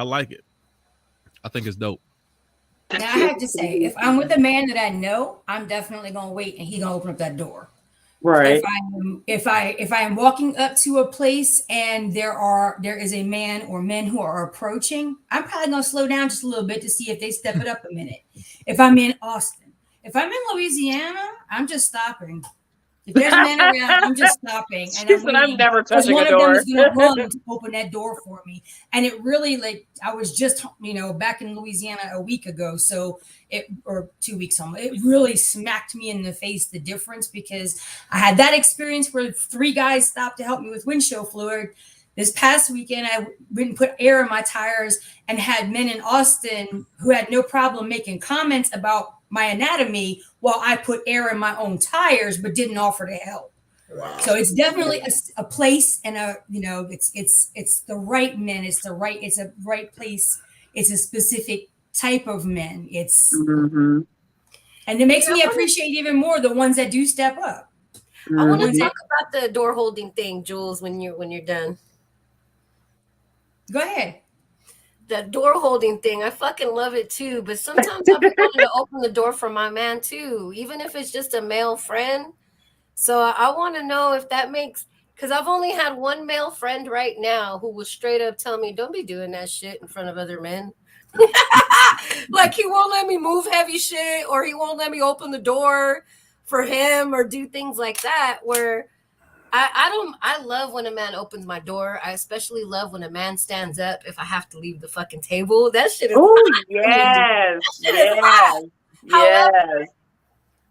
I think it's dope. Now I have to say, if I'm with a man that I know, I'm definitely gonna wait and he's gonna open up that door. Right. If I am walking up to a place and there is a man or men who are approaching, I'm probably gonna slow down just a little bit to see if they step it up a minute. If I'm in Austin, if I'm in Louisiana, I'm just stopping. If there's men around, I'm just stopping. And I'm never touching one a door. of them is going to run to open that door for me. And it really, I was just, back in Louisiana a week ago, or 2 weeks on. It really smacked me in the face, the difference, because I had that experience where 3 guys stopped to help me with windshield fluid. This past weekend, I went and put air in my tires and had men in Austin who had no problem making comments about my anatomy while I put air in my own tires, but didn't offer to help. Wow. So it's definitely a place, and it's the right men. It's a right place. It's a specific type of men. And it makes me appreciate even more the ones that do step up. I want to talk about the door holding thing, Jules, when you're done. Go ahead. That door holding thing, I fucking love it too. But sometimes I've been wanting to open the door for my man too, even if it's just a male friend. So I want to know if that makes, because I've only had one male friend right now who will straight up tell me, don't be doing that shit in front of other men. Like he won't let me move heavy shit, or he won't let me open the door for him or do things like that, where I love when a man opens my door. I especially love when a man stands up if I have to leave the fucking table. That shit is hot. Yes. However,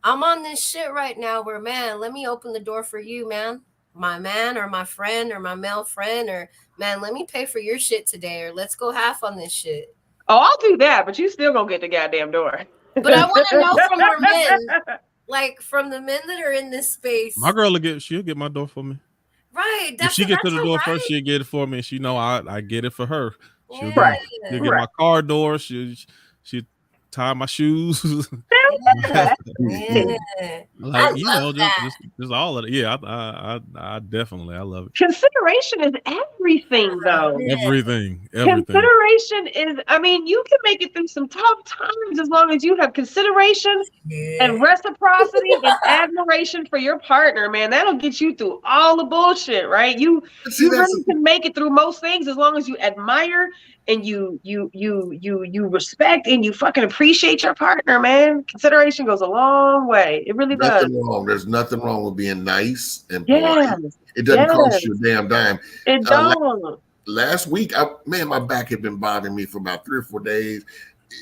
I'm on this shit right now where, man, let me open the door for you, man. My man or my friend or my male friend, or man, let me pay for your shit today, or let's go half on this shit. Oh, I'll do that, but you still gonna get the goddamn door. But I want to know from our men, like from the men that are in this space. My girl she'll get my door for me. Right. If she get to the door first, she'll get it for me. And she know I get it for her. She'll get my car door. She'll tie my shoes. Like, just all of it. Yeah, I definitely, I love it. Consideration is everything, though. Everything. Consideration is, I mean, you can make it through some tough times as long as you have consideration and reciprocity and admiration for your partner, man. That'll get you through all the bullshit, right? You really can make it through most things as long as you admire and you respect and you fucking appreciate your partner, man. Consideration goes a long way. It really does. There's nothing wrong with being nice and polite. It doesn't cost you a damn dime. It don't. Last week, my back had been bothering me for about 3 or 4 days.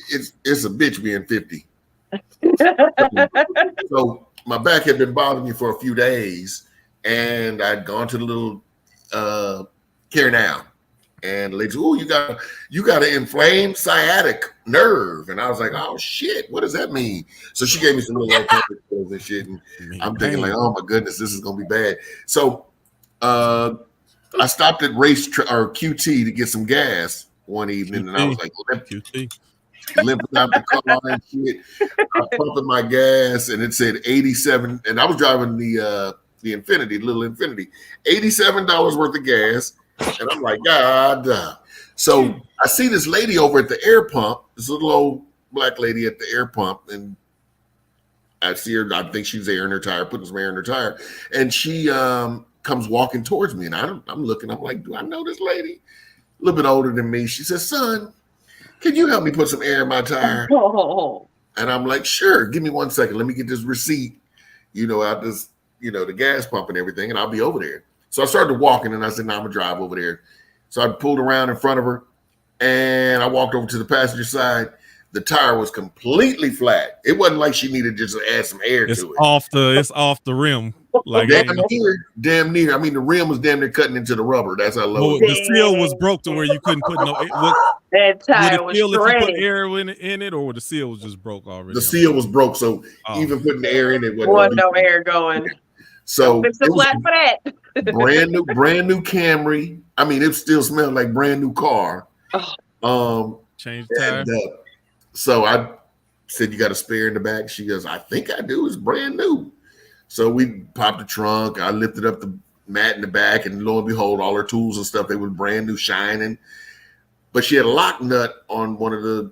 It's a bitch being 50. So my back had been bothering me for a few days, and I'd gone to the little care now. And the lady said, "Oh, you got an inflamed sciatic nerve." And I was like, "Oh shit, what does that mean?" So she gave me some little pills and shit. And I'm thinking like, "Oh my goodness, this is gonna be bad." So I stopped at QT to get some gas one evening, and I was like, limping out the car and shit. I'm pumping my gas, and it said 87, and I was driving the Infinity, little Infinity, $87 worth of gas. And I'm like, God. So I see this lady over at the air pump, this little old black lady at the air pump, and I see her, I think she's airing her tire, putting some air in her tire. And she comes walking towards me, and I'm looking, I'm like, do I know this lady? A little bit older than me. She says, "Son, can you help me put some air in my tire?" And I'm like, "Sure, give me 1 second. Let me get this receipt, out this, the gas pump and everything, and I'll be over there." So I started walking, and I said, "No, I'm going to drive over there." So I pulled around in front of her, and I walked over to the passenger side. the tire was completely flat. It wasn't like she needed just to add some air to it. It's off the rim. Like damn near. I mean, the rim was damn near cutting into the rubber. That's how low. The seal was broke to where you couldn't put no. That tire was feel if you put air in it, or the seal was just broke already? The seal was broke, so even putting the air in it wasn't no air going. So it's a flat for that. brand new Camry. I mean, it still smelled like brand new car. Changed tire. So I said, "You got a spare in the back?" She goes, "I think I do. It's brand new." So we popped the trunk. I lifted up the mat in the back, and lo and behold, all her tools and stuff, they were brand new, shining. But she had a lock nut on one of the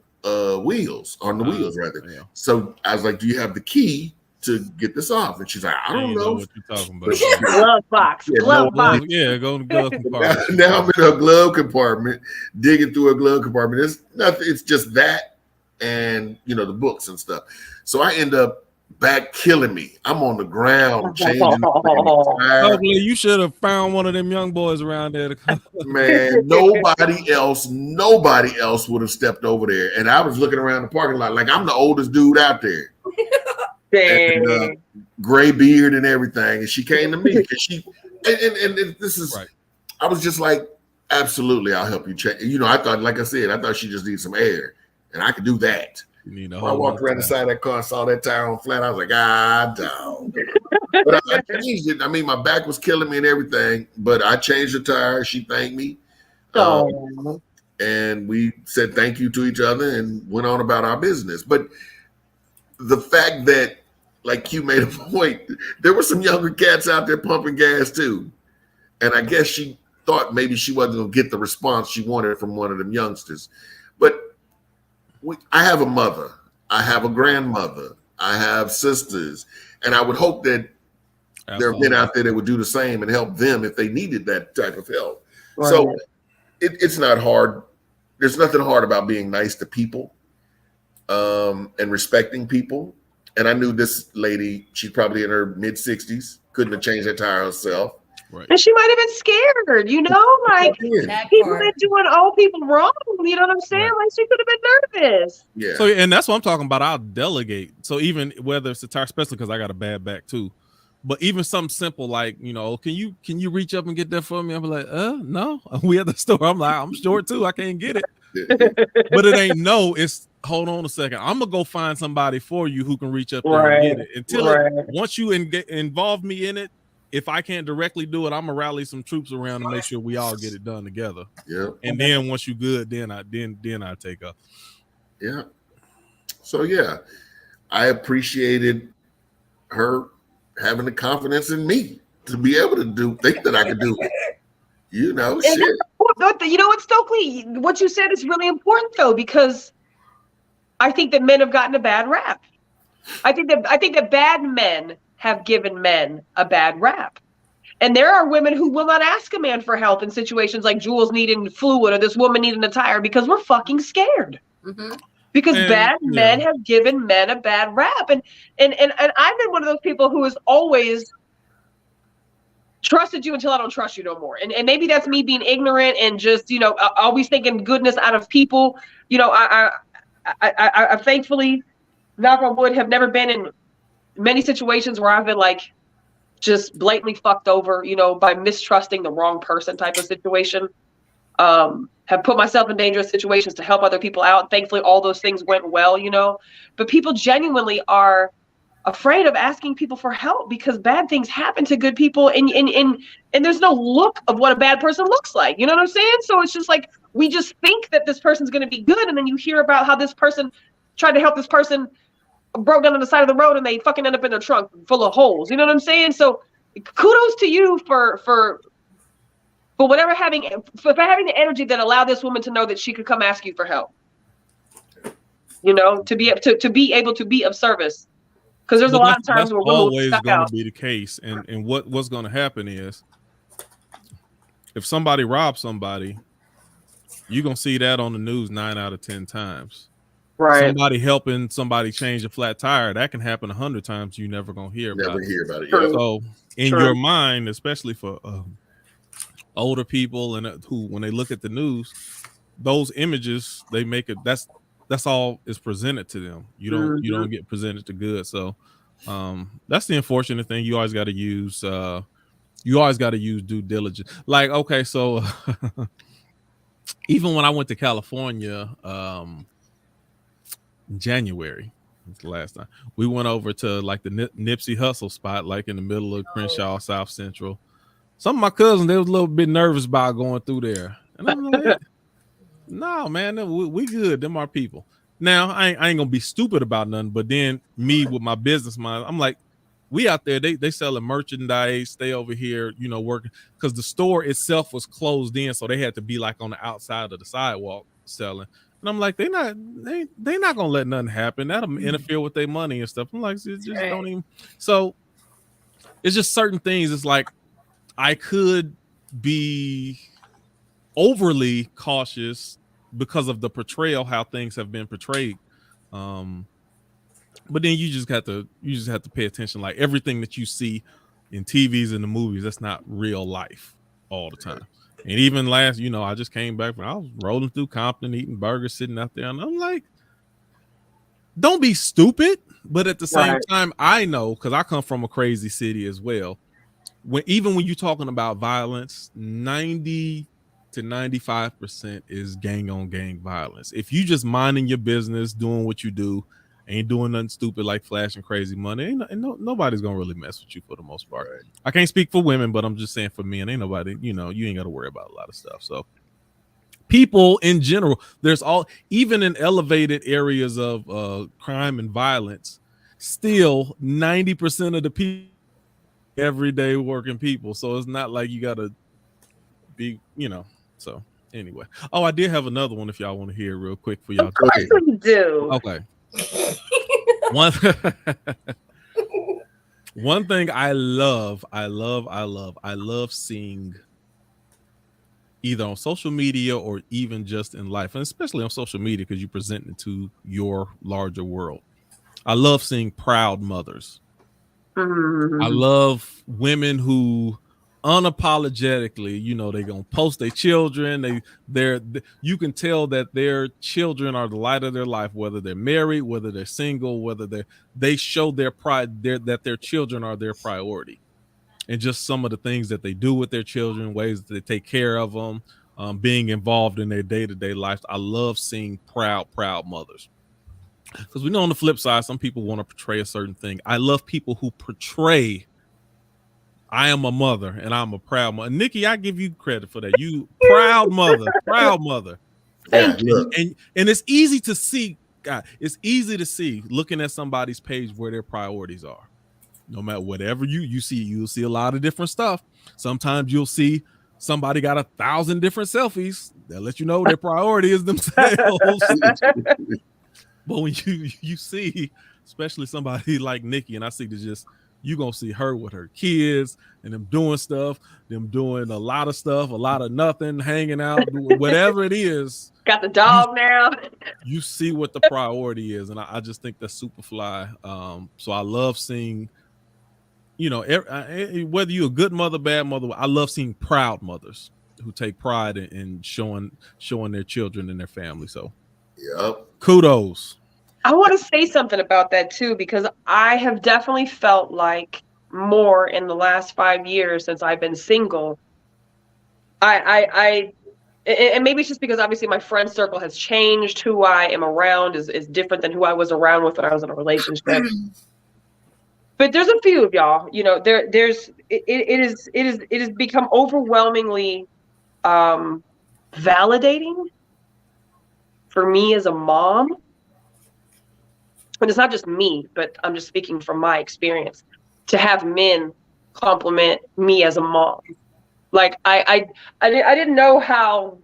wheels, wheels rather. Yeah. So I was like, "Do you have the key to get this off?" And she's like, "I don't know what you're talking about." Glove box. Glove box. Yeah, go to glove compartment. Now I'm in a glove compartment, digging through a glove compartment. It's nothing. It's just that, and the books and stuff. So I end up back killing me. I'm on the ground changing. Hopefully, you should have found one of them young boys around there. Man, nobody else would have stepped over there. And I was looking around the parking lot like I'm the oldest dude out there. And, gray beard and everything. And she came to me because and this is right. I was just like, absolutely, I'll help you check. I thought she just needs some air, and I could do that. I walked around the side of that car and saw that tire on flat. I was like, no. But I changed it. I mean, my back was killing me and everything, but I changed the tire. She thanked me. And we said thank you to each other and went on about our business. But the fact that, like you made a point, there were some younger cats out there pumping gas too. And I guess she thought maybe she wasn't going to get the response she wanted from one of them youngsters. But I have a mother, I have a grandmother, I have sisters, and I would hope that there have been out there that would do the same and help them if they needed that type of help. Right. So it's not hard. There's nothing hard about being nice to people and respecting people. And I knew this lady, she's probably in her mid-60s, couldn't have changed that tire herself. Right. And she might have been scared, like people been doing old people wrong. You know what I'm saying? Right. Like she could have been nervous. Yeah. So, and that's what I'm talking about. I'll delegate. So even whether it's a tire, especially because I got a bad back too, but even something simple like, can you reach up and get that for me? I'm like, no. We at the store. I'm like, I'm short too. I can't get it. But it ain't no. It's hold on a second. I'm gonna go find somebody for you who can reach up there and get it. Until once you involve me in it. If I can't directly do it, I'm gonna rally some troops around and make sure we all get it done together. Yeah. And then once you good, then I take up. Yeah. So yeah, I appreciated her having the confidence in me to be able to think that I could do it. Shit. What, Stokely, what you said is really important though, because I think that men have gotten a bad rap. I think that bad men have given men a bad rap. And there are women who will not ask a man for help in situations like Jules needing fluid or this woman needing a tire because we're fucking scared. Mm-hmm. Because bad men have given men a bad rap. And I've been one of those people who has always trusted you until I don't trust you no more. And maybe that's me being ignorant and just, always thinking goodness out of people. I thankfully, knock on wood, have never been in many situations where I've been like just blatantly fucked over, by mistrusting the wrong person type of situation. Have put myself in dangerous situations to help other people out. Thankfully, all those things went well, but people genuinely are afraid of asking people for help because bad things happen to good people. And there's no look of what a bad person looks like. You know what I'm saying? So it's just like, we just think that this person's going to be good. And then you hear about how this person tried to help this person broke down on the side of the road and they fucking end up in their trunk full of holes. You know what I'm saying? So kudos to you for having the energy that allowed this woman to know that she could come ask you for help. To be able to be of service. Because there's a lot of times where we're always going to be the case. And what's going to happen is if somebody robs somebody, you're going to see that on the news 9 out of 10 times. Right. Somebody helping somebody change a flat tire, that can happen 100 times. You never gonna hear about it. Yeah. So in your mind, especially for older people and who, when they look at the news, those images they make it. that's all is presented to them. You don't get presented to good. So that's the unfortunate thing. You always got to use due diligence. Like, okay, so even when I went to California in January, that's the last time, we went over to like the Nipsey Hussle spot, like in the middle of Crenshaw, South Central. Some of my cousins, they was a little bit nervous about going through there. And I'm like, no, man, we good. Them our people. Now, I ain't gonna be stupid about nothing, but then me with my business mind, I'm like, we out there, they selling merchandise, stay over here, you know, working, because the store itself was closed in, so they had to be like on the outside of the sidewalk selling. And I'm like, they not gonna let nothing happen. That'll interfere with their money and stuff. I'm like, just don't even. So it's just certain things. It's like I could be overly cautious because of the portrayal, how things have been portrayed. But then you just have to pay attention. Like everything that you see in TVs and the movies, that's not real life all the time. And even last, you know, I just came back from, I was rolling through Compton, eating burgers, sitting out there, and I'm like, don't be stupid. But at the same time, I know, because I come from a crazy city as well. Even when you're talking about violence, 90 to 95% is gang on gang violence. If you just minding your business, doing what you do, ain't doing nothing stupid like flashing crazy money, nobody's gonna really mess with you for the most part. Right. I can't speak for women, but I'm just saying for men, ain't nobody, you know, you ain't got to worry about a lot of stuff. So people in general, there's even in elevated areas of crime and violence, still 90% of the people everyday working people. So it's not like you gotta be, you know. So anyway, I did have another one if y'all want to hear real quick for y'all. Of course we do. Okay. One thing I love seeing, either on social media or even just in life, and especially on social media because you present it to your larger world. I love seeing proud mothers. I love women who unapologetically, you know, they're gonna post their children. You can tell that their children are the light of their life, whether they're married, whether they're single, whether they show their pride that their children are their priority. And just some of the things that they do with their children, ways that they take care of them, being involved in their day-to-day life. I love seeing proud mothers. Because we know on the flip side, some people want to portray a certain thing. I love people who portray, I am a mother and I'm a proud mother. Nikki, I give you credit for that. You proud mother. And it's easy to see, God, it's easy to see looking at somebody's page where their priorities are. No matter whatever you see, you'll see a lot of different stuff. Sometimes you'll see somebody got 1,000 different selfies that let you know their priority is themselves. But when you see, especially somebody like Nikki, and I see you're going to see her with her kids and them doing stuff, them doing a lot of stuff, a lot of nothing, hanging out, whatever it is. Got the dog now. You see what the priority is. And I just think that's super fly. So I love seeing, you know, whether you're a good mother, bad mother, I love seeing proud mothers who take pride in showing their children and their family. So kudos. I want to say something about that too, because I have definitely felt like more in the last 5 years since I've been single. And maybe it's just because obviously my friend circle has changed. Who I am around is different than who I was around with when I was in a relationship. But there's a few of y'all, you know, it has become overwhelmingly validating for me as a mom. And it's not just me, but I'm just speaking from my experience, to have men compliment me as a mom. Like I didn't know how.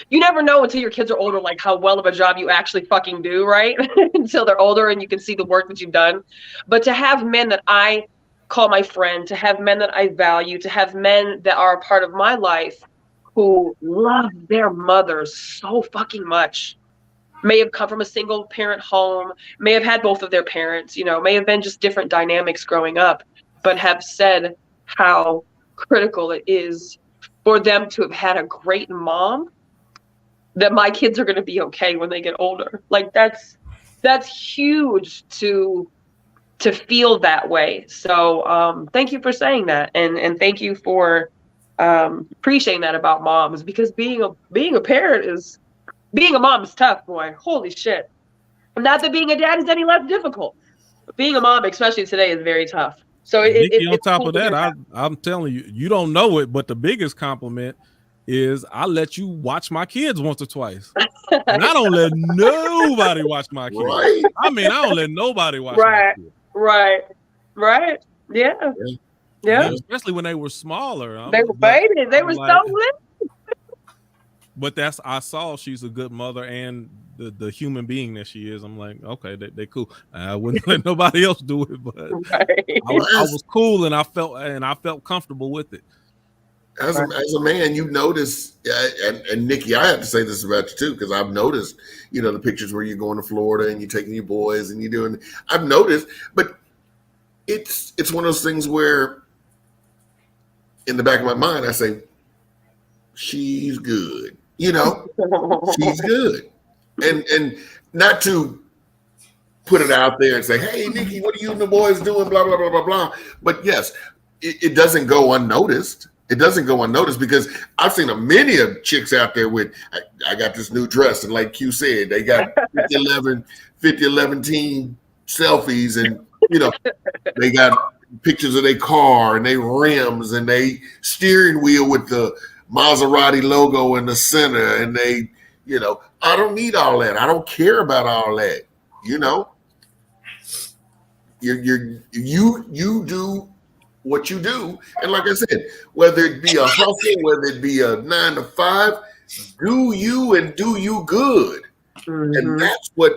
You never know until your kids are older, like how well of a job you actually fucking do, right? Until they're older and you can see the work that you've done. But to have men that I call my friend, to have men that I value, to have men that are a part of my life who love their mothers so fucking much, may have come from a single parent home, may have had both of their parents, you know, may have been just different dynamics growing up, but have said how critical it is for them to have had a great mom. that my kids are going to be okay when they get older. Like that's huge to feel that way. So thank you for saying that, and thank you for appreciating that about moms, because being a parent is, being a mom is tough, boy. Holy shit. Not that being a dad is any less difficult, but being a mom, especially today, is very tough. So Nikki, on top of that, I'm telling you, you don't know it, but the biggest compliment is I let you watch my kids once or twice. And I don't let nobody watch my kids. Right. I mean, I don't let nobody watch my kids. Right. Yeah. Especially when they were smaller. They were babies. They were so little. But I saw she's a good mother and the human being that she is. I'm like, okay, they cool. I wouldn't let nobody else do it, but I was cool, and I felt comfortable with it. As a man, you notice, and Nikki, I have to say this about you too, because I've noticed, the pictures where you're going to Florida and you're taking your boys and you're doing. I've noticed, but it's one of those things where, in the back of my mind, I say, she's good, she's good, and not to put it out there and say, hey, Nikki, what are you and the boys doing? Blah blah blah blah blah. But yes, it doesn't go unnoticed. It doesn't go unnoticed, because I've seen many of chicks out there with, I got this new dress, and like Q said, they got 50-11 team selfies, and they got pictures of their car and their rims and they steering wheel with the Maserati logo in the center, and they, I don't need all that. I don't care about all that. You do what you do, and like I said, whether it be a hustle, whether it be a 9 to 5, do you and do you good. Mm-hmm. And that's what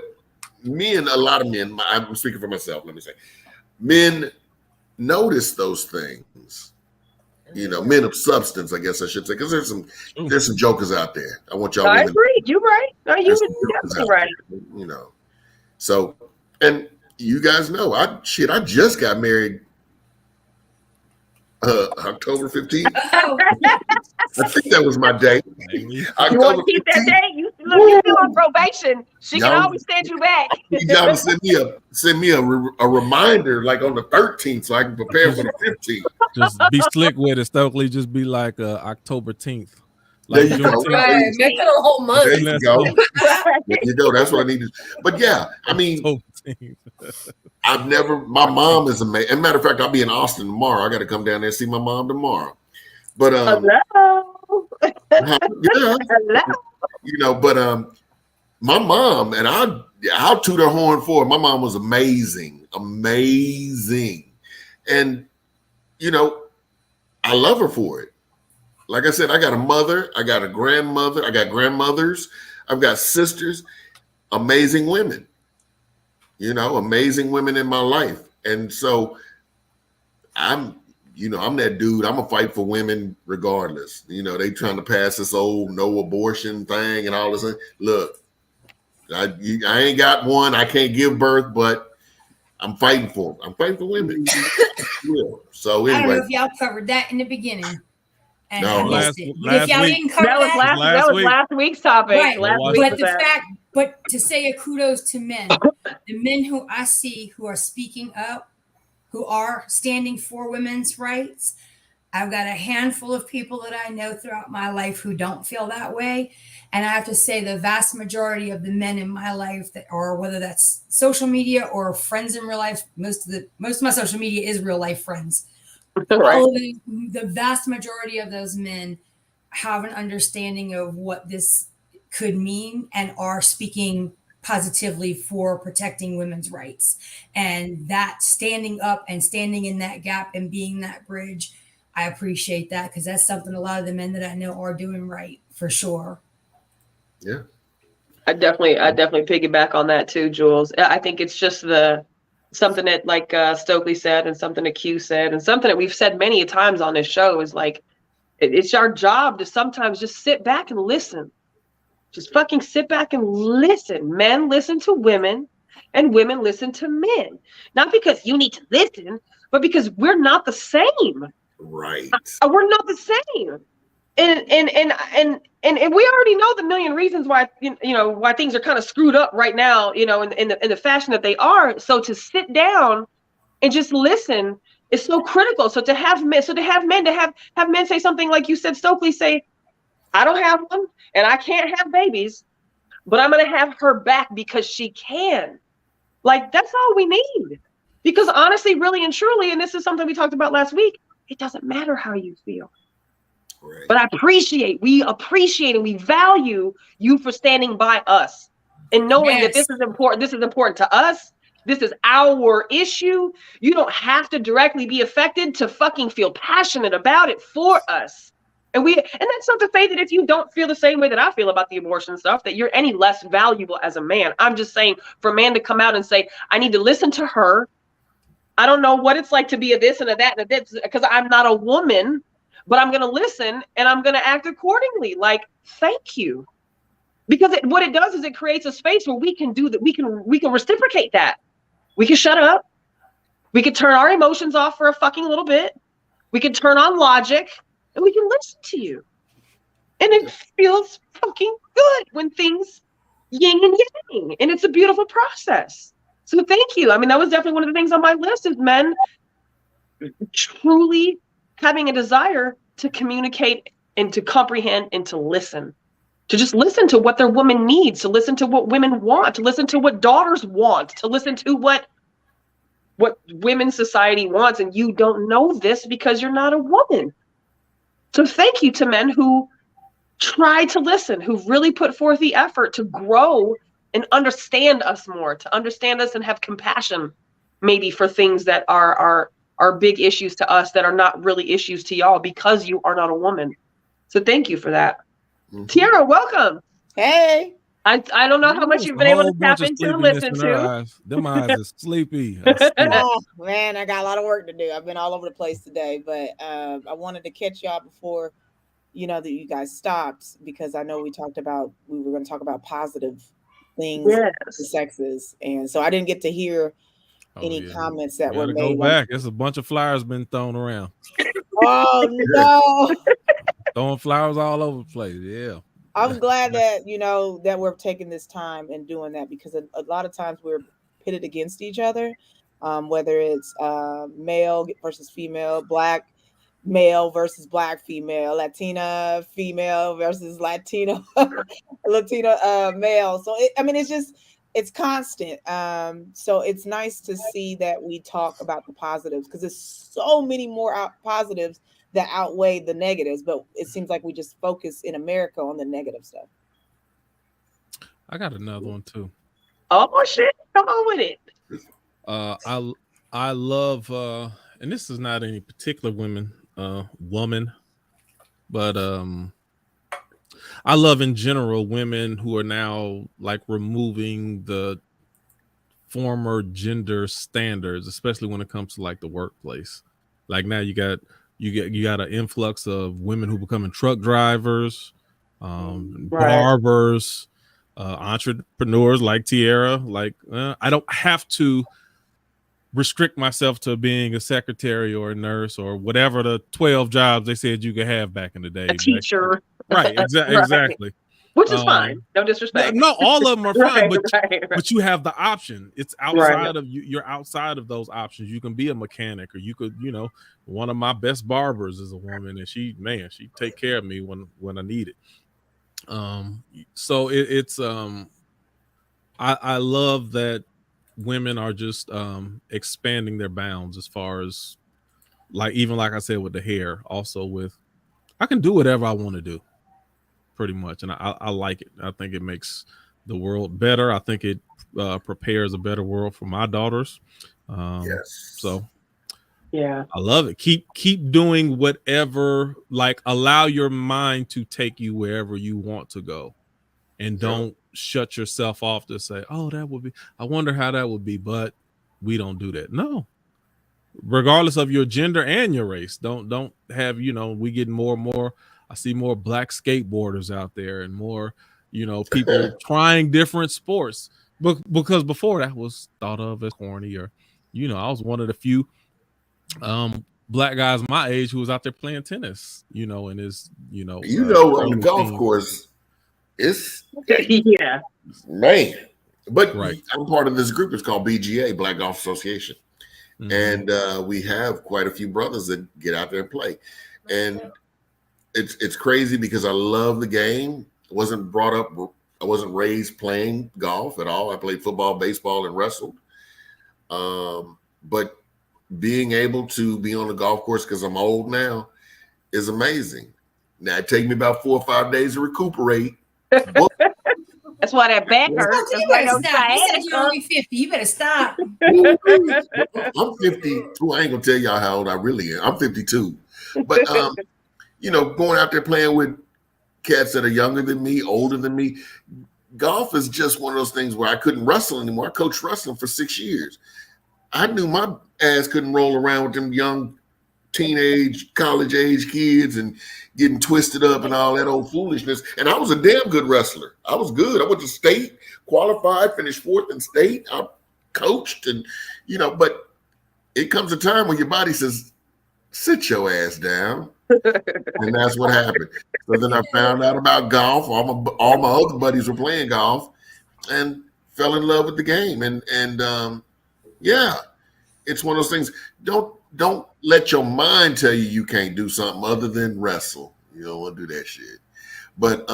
a lot of men, I'm speaking for myself, let me say, men notice those things. Men of substance, I guess I should say, because there's some jokers out there. I want y'all. I agree. You're right. No, you're definitely right. So, and you guys know, I just got married October 15th. I think that was my day. You want to keep that day? You're still on probation. She can always send you back. You gotta send me a reminder like on the 13th, so I can prepare for the 15th. Just be slick with it, Stokely. Just be like October 10th. Like there you go. Right. Make it a whole month. There you go. There you go. That's what I need to. But yeah, I mean, my mom is amazing. As a matter of fact, I'll be in Austin tomorrow. I got to come down there and see my mom tomorrow. But hello. Hello. But my mom, and I'll toot her horn for her. My mom was amazing. And I love her for it. Like I said, I got a mother, I got a grandmother, I got grandmothers, I've got sisters, amazing women. Amazing women in my life. And so I'm that dude. I'm gonna fight for women regardless. They trying to pass this old no abortion thing and all this. Look, I ain't got one. I can't give birth, but I'm fighting for them. I'm fighting for women. Yeah. So anyway, I don't know if y'all covered that in the beginning. And no, last week. If y'all didn't cover that was last week's topic. Right. Last week but to say a kudos to men, the men who I see who are speaking up, who are standing for women's rights. I've got a handful of people that I know throughout my life who don't feel that way. And I have to say the vast majority of the men in my life that, or whether that's social media or friends in real life, most of my social media is real life friends. Right. The vast majority of those men have an understanding of what this could mean and are speaking positively for protecting women's rights. And that standing up and standing in that gap and being that bridge, I appreciate that, because that's something a lot of the men that I know are doing right for sure. Yeah. I definitely piggyback on that too, Jules. I think it's just something that, like Stokely said, and something that Q said, and something that we've said many times on this show is like, it's our job to sometimes just sit back and listen. Just fucking sit back and listen. Men listen to women and women listen to men. Not because you need to listen, but because we're not the same. Right. We're not the same. And we already know the million reasons why why things are kind of screwed up right now, in the fashion that they are. So to sit down and just listen is so critical. So to have men say something like you said, Stokely, say, I don't have one and I can't have babies, but I'm gonna have her back because she can. Like, that's all we need. Because honestly, really and truly, and this is something we talked about last week, it doesn't matter how you feel. Right. But we appreciate and we value you for standing by us and knowing that this is important. This is important to us. This is our issue. You don't have to directly be affected to fucking feel passionate about it for us. And that's not to say that if you don't feel the same way that I feel about the abortion stuff, that you're any less valuable as a man. I'm just saying, for a man to come out and say, I need to listen to her. I don't know what it's like to be a this and a that and a this, because I'm not a woman, but I'm going to listen and I'm going to act accordingly. Like, thank you. Because what it does is it creates a space where we can do that. We can reciprocate that. We can shut up. We can turn our emotions off for a fucking little bit. We can turn on logic and we can listen to you. And it feels fucking good when things yin and yang. And it's a beautiful process. So thank you. I mean, that was definitely one of the things on my list, is men truly having a desire to communicate and to comprehend and to listen. To just listen to what their woman needs, to listen to what women want, to listen to what daughters want, to listen to what women's society wants. And you don't know this because you're not a woman. So thank you to men who try to listen, who really put forth the effort to grow and understand us more, to understand us and have compassion maybe for things that are big issues to us that are not really issues to y'all because you are not a woman. So thank you for that. Mm-hmm. Tiara, welcome. Hey. I don't know how much you've been able to tap into and listen to. Them eyes are sleepy. Oh, man, I got a lot of work to do. I've been all over the place today, but I wanted to catch y'all before, that you guys stopped, because I know we were going to talk about positive things, the sexes. And so I didn't get to hear any comments that were made. Go back. There's a bunch of flowers been thrown around. Oh, no. Throwing flowers all over the place. Yeah. I'm glad that, that we're taking this time and doing that, because a lot of times we're pitted against each other, whether it's male versus female, Black male versus Black female, Latina female versus Latino male. So, it's constant. So it's nice to see that we talk about the positives, because there's so many more positives that outweigh the negatives, but it seems like we just focus in America on the negative stuff. I got another one too. Oh shit, come on with it. I love and this is not any particular woman, but I love in general women who are now like removing the former gender standards, especially when it comes to like the workplace. Like now you got an influx of women who becoming truck drivers, barbers, entrepreneurs like Tiara. Like I don't have to restrict myself to being a secretary or a nurse or whatever the 12 jobs they said you could have back in the day. A teacher. Right, exactly. Which is fine. No disrespect. No, all of them are fine, but you have the option. It's outside of you. You're outside of those options. You can be a mechanic, or you could, one of my best barbers is a woman, and she take care of me when I need it. So it's I love that women are just expanding their bounds as far as like I said with the hair, also with I can do whatever I want to do. Pretty much, and I like it. I think it makes the world better. I think it prepares a better world for my daughters. Yes. So, yeah, I love it. Keep doing whatever. Like, allow your mind to take you wherever you want to go, and don't shut yourself off to say, "Oh, that would be." I wonder how that would be, but we don't do that. No, regardless of your gender and your race, don't have. We get more and more. I see more Black skateboarders out there and more, people trying different sports. Because before that was thought of as corny, or, I was one of the few black guys my age who was out there playing tennis, and is on the golf course, it's yeah, man. But right. I'm part of this group. It's called BGA, Black Golf Association, and we have quite a few brothers that get out there and play, and it's crazy because I love the game. I wasn't raised playing golf at all. I played football, baseball, and wrestled. But being able to be on the golf course, because I'm old now, is amazing. Now it takes me about 4 or 5 days to recuperate. That's why that back hurts. You better stop. You said you're only 50. You better stop. I'm 52. I ain't gonna tell y'all how old I really am. I'm 52. But going out there playing with cats that are younger than me, older than me, golf is just one of those things where I couldn't wrestle anymore. I coached wrestling for 6 years. I knew my ass couldn't roll around with them young teenage, college age kids and getting twisted up and all that old foolishness. And I was a damn good wrestler. I was good. I went to state, qualified, finished 4th in state. I coached and, but it comes a time when your body says, sit your ass down. And that's what happened. So then I found out about golf. All my other buddies were playing golf and fell in love with the game. And it's one of those things. Don't let your mind tell you can't do something other than wrestle. You don't want to do that shit. But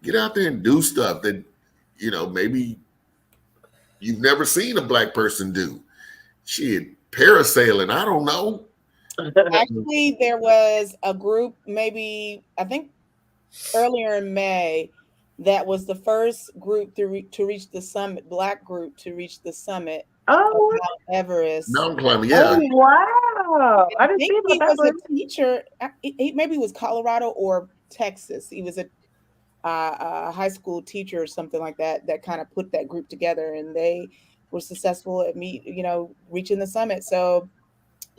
get out there and do stuff that maybe you've never seen a black person do. Shit, parasailing. I don't know. Actually, there was a group, maybe I think earlier in May, that was the first group to reach the summit, black group to reach the summit. Oh, Mount Everest. Mountain climbing, yeah. Oh, wow. I didn't think see he that. was a teacher. Maybe it was Colorado or Texas. He was a high school teacher or something like that kind of put that group together, and they were successful at reaching the summit. So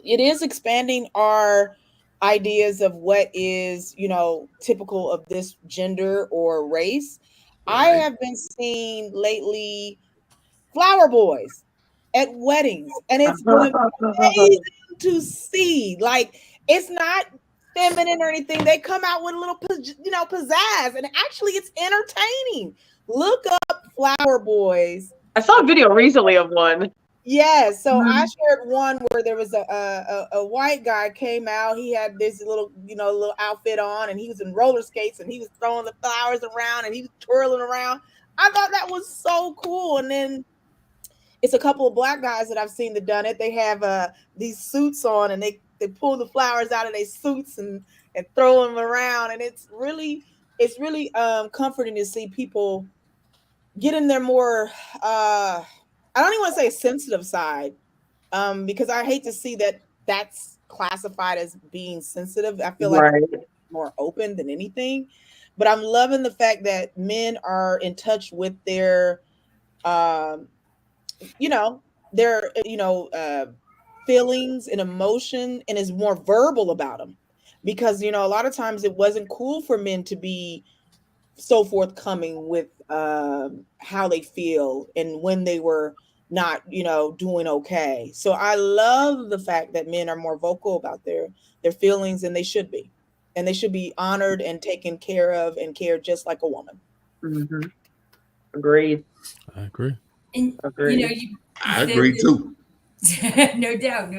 it is expanding our ideas of what is, typical of this gender or race. Right. I have been seeing lately flower boys at weddings, and it's been amazing to see. Like, it's not feminine or anything. They come out with a little, pizzazz, and actually it's entertaining. Look up flower boys. I saw a video recently of one. Yeah, so I shared one where there was a white guy came out. He had this little outfit on, and he was in roller skates, and he was throwing the flowers around, and he was twirling around. I thought that was so cool. And then it's a couple of black guys that I've seen that done it. They have these suits on, and they pull the flowers out of their suits and throw them around, and it's really comforting to see people get in their more I don't even want to say sensitive side, because I hate to see that that's classified as being sensitive. I feel like it's more open than anything, but I'm loving the fact that men are in touch with their feelings and emotion, and is more verbal about them, because a lot of times it wasn't cool for men to be so forthcoming with how they feel and when they were not doing okay. So I love the fact that men are more vocal about their feelings, and they should be honored and taken care of and cared just like a woman. Mm-hmm. Agreed. I agree. And I agree too. No doubt.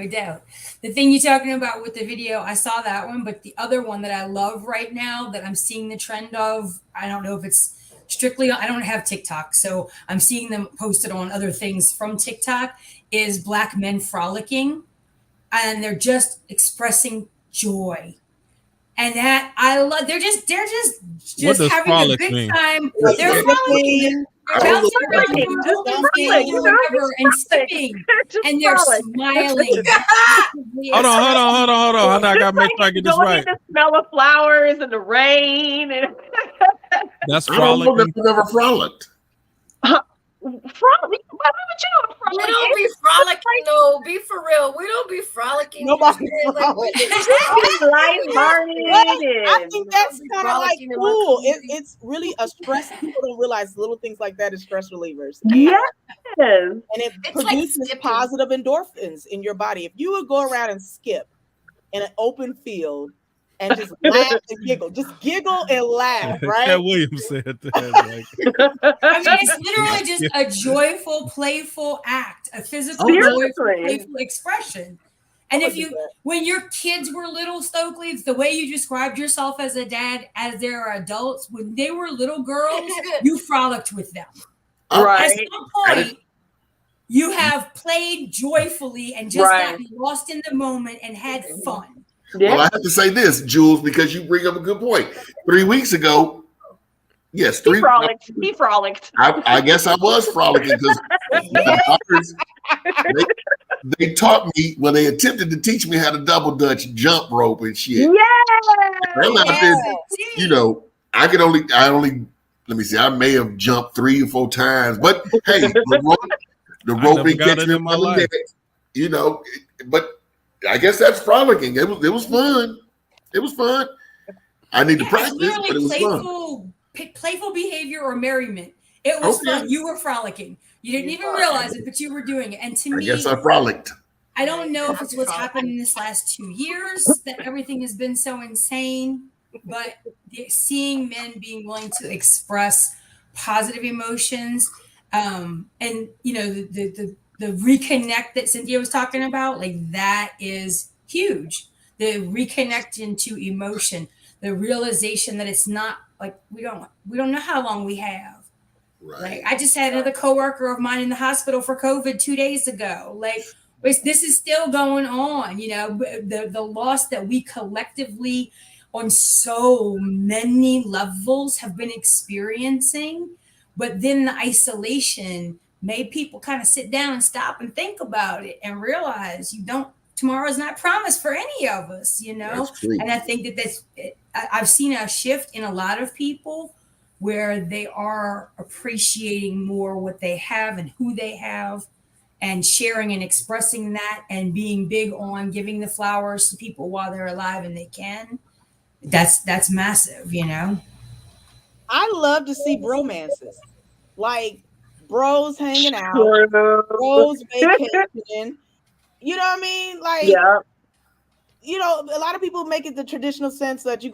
The thing you're talking about with the video, I saw that one, but the other one that I love right now that I'm seeing the trend of, I don't know if it's strictly, I don't have TikTok, so I'm seeing them posted on other things from TikTok, is black men frolicking, and they're just expressing joy. And that I love, they're just having a good time. They're frolicking. Bouncing and sipping, and they're smiling. Hold on. I gotta make sure I get this right. The smell of flowers and the rain. That's frolicking. I don't know if you've ever frolicked. Frolic? Why would you frolic? We don't be frolicking, no. Be for real. We don't be frolicking. Nobody like, lighthearted. I think that's kind of like cool. It's really a stress. People don't realize little things like that is stress relievers. Yes. And it produces like positive endorphins in your body. If you would go around and skip in an open field and just laugh and giggle and laugh, right? Cat Williams said that. I mean, it's literally just a joyful, playful act, a physical, joyful, playful expression. And when your kids were little, Stokely, it's the way you described yourself as a dad, as they're adults, when they were little girls, you frolicked with them. Right. At some point, you have played joyfully and just gotten lost in the moment and had fun. Yeah. Well, I have to say this, Jules, because you bring up a good point. 3 weeks ago, yes, he frolicked. I guess I was frolicking because they taught me when they attempted to teach me how to double dutch jump rope and shit. I let me see, I may have jumped 3 or 4 times, but hey, the rope didn't catch me in my life. But I guess that's frolicking. It was fun. It was fun. I need to practice, but it was fun. Playful behavior or merriment. It was fun. You were frolicking. You didn't even realize it, but you were doing it. And to me, I guess I frolicked. I don't know if it's what's happened in this last 2 years that everything has been so insane, but seeing men being willing to express positive emotions, and the reconnect that Cynthia was talking about, like that is huge. The reconnect into emotion, the realization that it's not like we don't know how long we have. Right. Like I just had another coworker of mine in the hospital for COVID 2 days ago. Like this is still going on. The loss that we collectively on so many levels have been experiencing, but then the isolation made people kind of sit down and stop and think about it and realize tomorrow's not promised for any of us, And I think I've seen a shift in a lot of people where they are appreciating more what they have and who they have and sharing and expressing that and being big on giving the flowers to people while they're alive and they can. That's massive, I love to see bromances. Like bros hanging out, bros vacation. You know what I mean? Like, a lot of people make it the traditional sense that you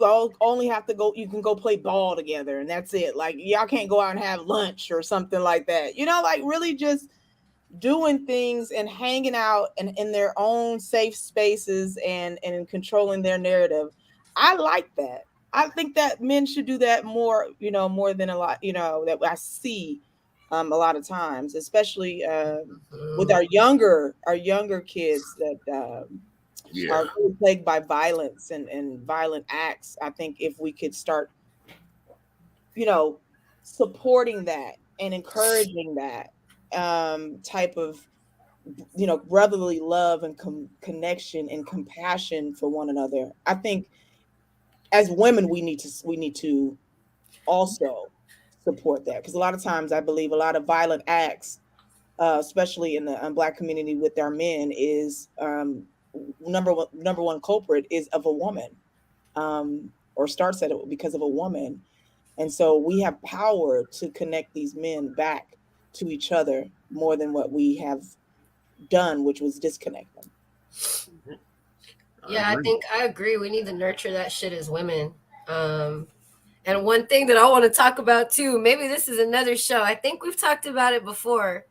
you can go play ball together and that's it. Like y'all can't go out and have lunch or something like that. Like really just doing things and hanging out and in their own safe spaces and controlling their narrative. I like that. I think that men should do that more, more than a lot, that I see a lot of times, especially with our younger kids that are really plagued by violence and violent acts. I think if we could start, supporting that and encouraging that type of, brotherly love and connection and compassion for one another. I think as women, we need to also support that, because a lot of times I believe a lot of violent acts, especially in the Black community with our men, is number one culprit is of a woman, or starts at it because of a woman. And so we have power to connect these men back to each other more than what we have done, which was disconnect them. Yeah, I agree. We need to nurture that shit as women. And one thing that I want to talk about too, maybe this is another show. I think we've talked about it before,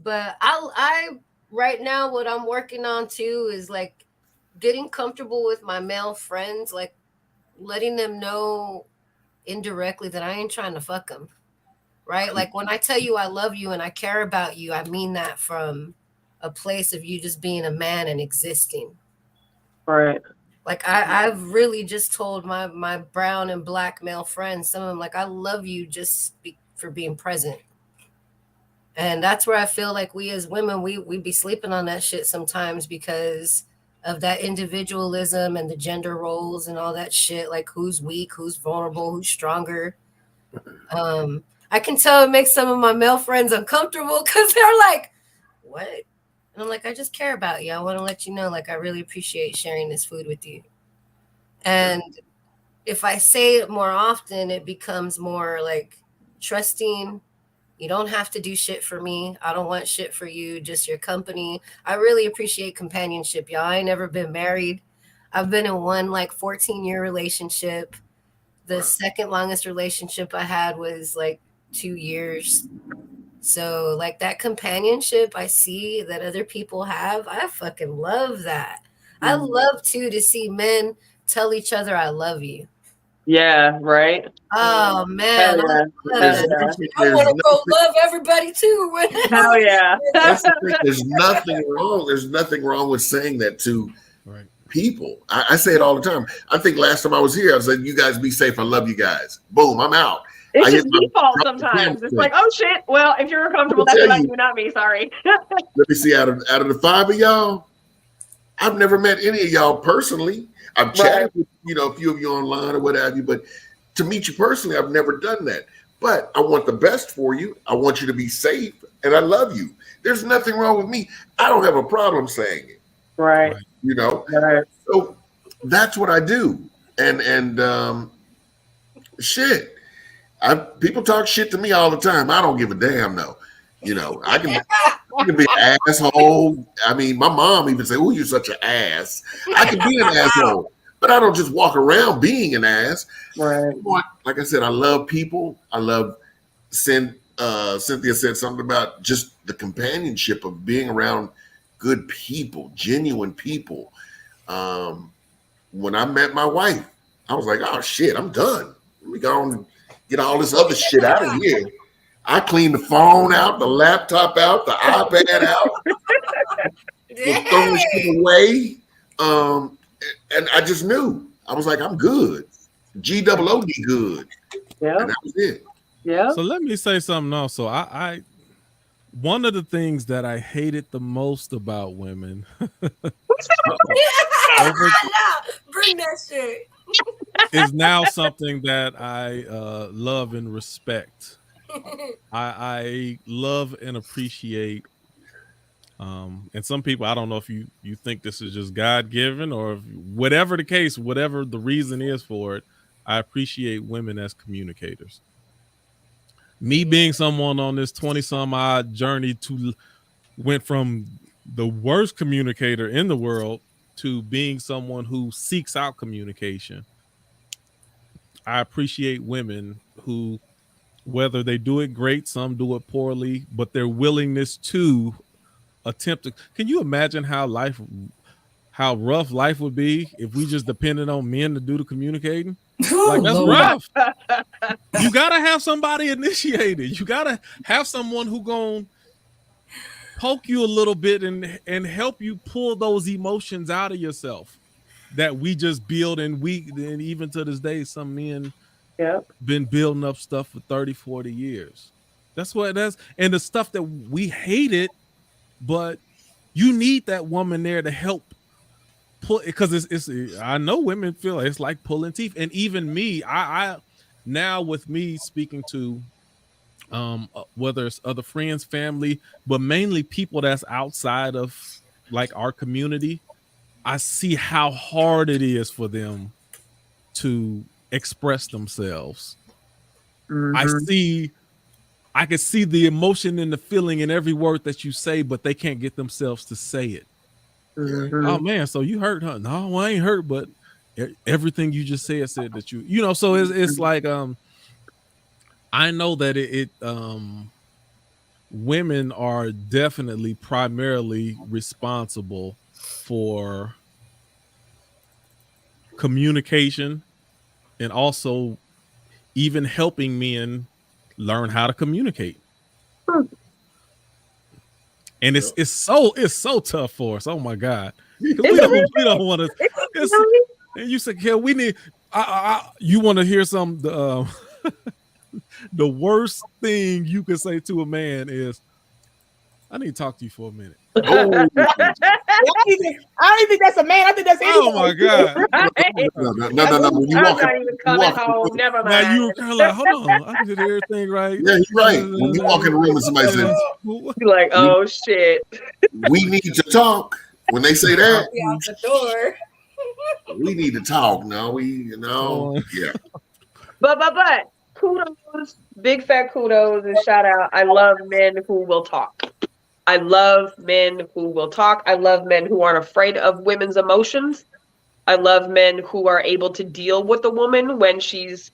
but I right now what I'm working on too is like getting comfortable with my male friends, like letting them know indirectly that I ain't trying to fuck them. Right? Like when I tell you I love you and I care about you, I mean that from a place of you just being a man and existing. Right. Like I've really just told my brown and Black male friends, some of them, like, I love you just for being present. And that's where I feel like we as women, we be sleeping on that shit sometimes because of that individualism and the gender roles and all that shit. Like who's weak, who's vulnerable, who's stronger. I I can tell it makes some of my male friends uncomfortable because they're like, what? And I'm like, I just care about you. I want to let you know, like, I really appreciate sharing this food with you. And if I say it more often, it becomes more like trusting. You don't have to do shit for me. I don't want shit for you, just your company. I really appreciate companionship, y'all. I ain't never been married. I've been in one like 14-year relationship. The second longest relationship I had was like 2 years. So like that companionship I see that other people have, I fucking love that. I love too to see men tell each other I love you. Yeah, right. Oh man, yeah. I want to go love everybody too. Hell yeah. That's the thing. There's nothing wrong. There's nothing wrong with saying that to people. I say it all the time. I think last time I was here, I said, "You guys be safe. I love you guys." Boom, I'm out. It's just default sometimes. It's like, oh shit. Well, if you're comfortable, that's about you, not me. Sorry. Let me see. Out of the 5 of y'all, I've never met any of y'all personally. I've chatted with a few of you online or what have you, but to meet you personally, I've never done that. But I want the best for you. I want you to be safe, and I love you. There's nothing wrong with me. I don't have a problem saying it. Right. So that's what I do. And shit. People talk shit to me all the time. I don't give a damn though. I can be an asshole. I mean, my mom even say, "Oh, you're such an ass." I can be an asshole, but I don't just walk around being an ass. Right. Like I said, I love people. I love Cynthia said something about just the companionship of being around good people, genuine people. When I met my wife, I was like, "Oh shit, I'm done. Let me go and get all this other shit out of here." I cleaned the phone out, the laptop out, the iPad out, throw the shit away. And I just knew. I was like, I'm good. GOOD good. Yeah. And that was it. Yeah. So let me say something also. I one of the things that I hated the most about women bring that shit. is now something that I love and respect. I love and appreciate, and some people, I don't know if you think this is just God-given or if, whatever the case, whatever the reason is for it, I appreciate women as communicators. Me being someone on this 20-some-odd journey went from the worst communicator in the world to being someone who seeks out communication. I appreciate women who, whether they do it great, some do it poorly, but their willingness to attempt to. Can you imagine how rough life would be if we just depended on men to do the communicating? Like, that's rough. You gotta have somebody initiated. You gotta have someone who gonna poke you a little bit and help you pull those emotions out of yourself that we just build. And even to this day, some men been building up stuff for 30, 40 years. That's what it is. And the stuff that we hated, but you need that woman there to help pull, because it's I know women feel it's like pulling teeth. And even me, I now, with me speaking to whether it's other friends, family, but mainly people that's outside of like our community, I see how hard it is for them to express themselves. I can see the emotion and the feeling in every word that you say, but they can't get themselves to say it. Oh man, so you hurt, huh? No, I ain't hurt, but everything you just said that you know, so it's like I know that women are definitely primarily responsible for communication and also even helping men learn how to communicate. And it's so tough for us. Oh my God. We don't want to. And you said, "Kel, we need." You want to hear some? The worst thing you can say to a man is, "I need to talk to you for a minute." Oh. I don't think that's a man. I think that's Oh my God. No. When you walk, not even coming home. Never mind. Now you were kind of like, hold on, I did everything right. Yeah, you're right. When you walk in the room and somebody says, you're like, oh shit. We need to talk. When they say that, out the door. we need to talk. No, yeah. But kudos, big fat kudos and shout out. I love men who will talk. I love men who will talk. I love men who aren't afraid of women's emotions. I love men who are able to deal with a woman when she's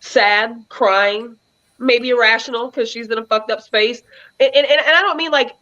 sad, crying, maybe irrational because she's in a fucked up space. And I don't mean like,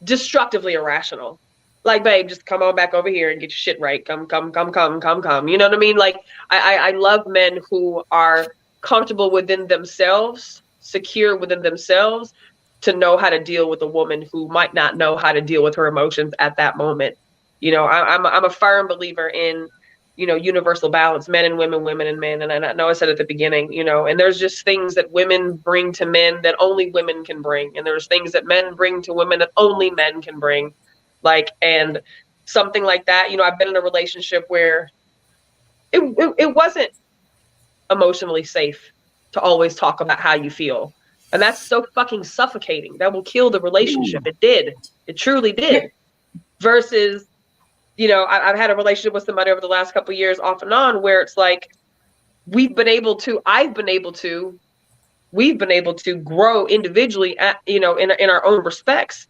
destructively irrational. Like, babe, just come on back over here and get your shit right. Come. You know what I mean? Like, I love men who are comfortable within themselves, secure within themselves, to know how to deal with a woman who might not know how to deal with her emotions at that moment. I'm a firm believer in, universal balance, men and women, women and men. And I know I said at the beginning, and there's just things that women bring to men that only women can bring. And there's things that men bring to women that only men can bring. And something like that, I've been in a relationship where it wasn't emotionally safe to always talk about how you feel. And that's so fucking suffocating. That will kill the relationship. It did. It truly did. Versus, I've had a relationship with somebody over the last couple of years off and on where it's like, we've been able to grow individually in our own respects,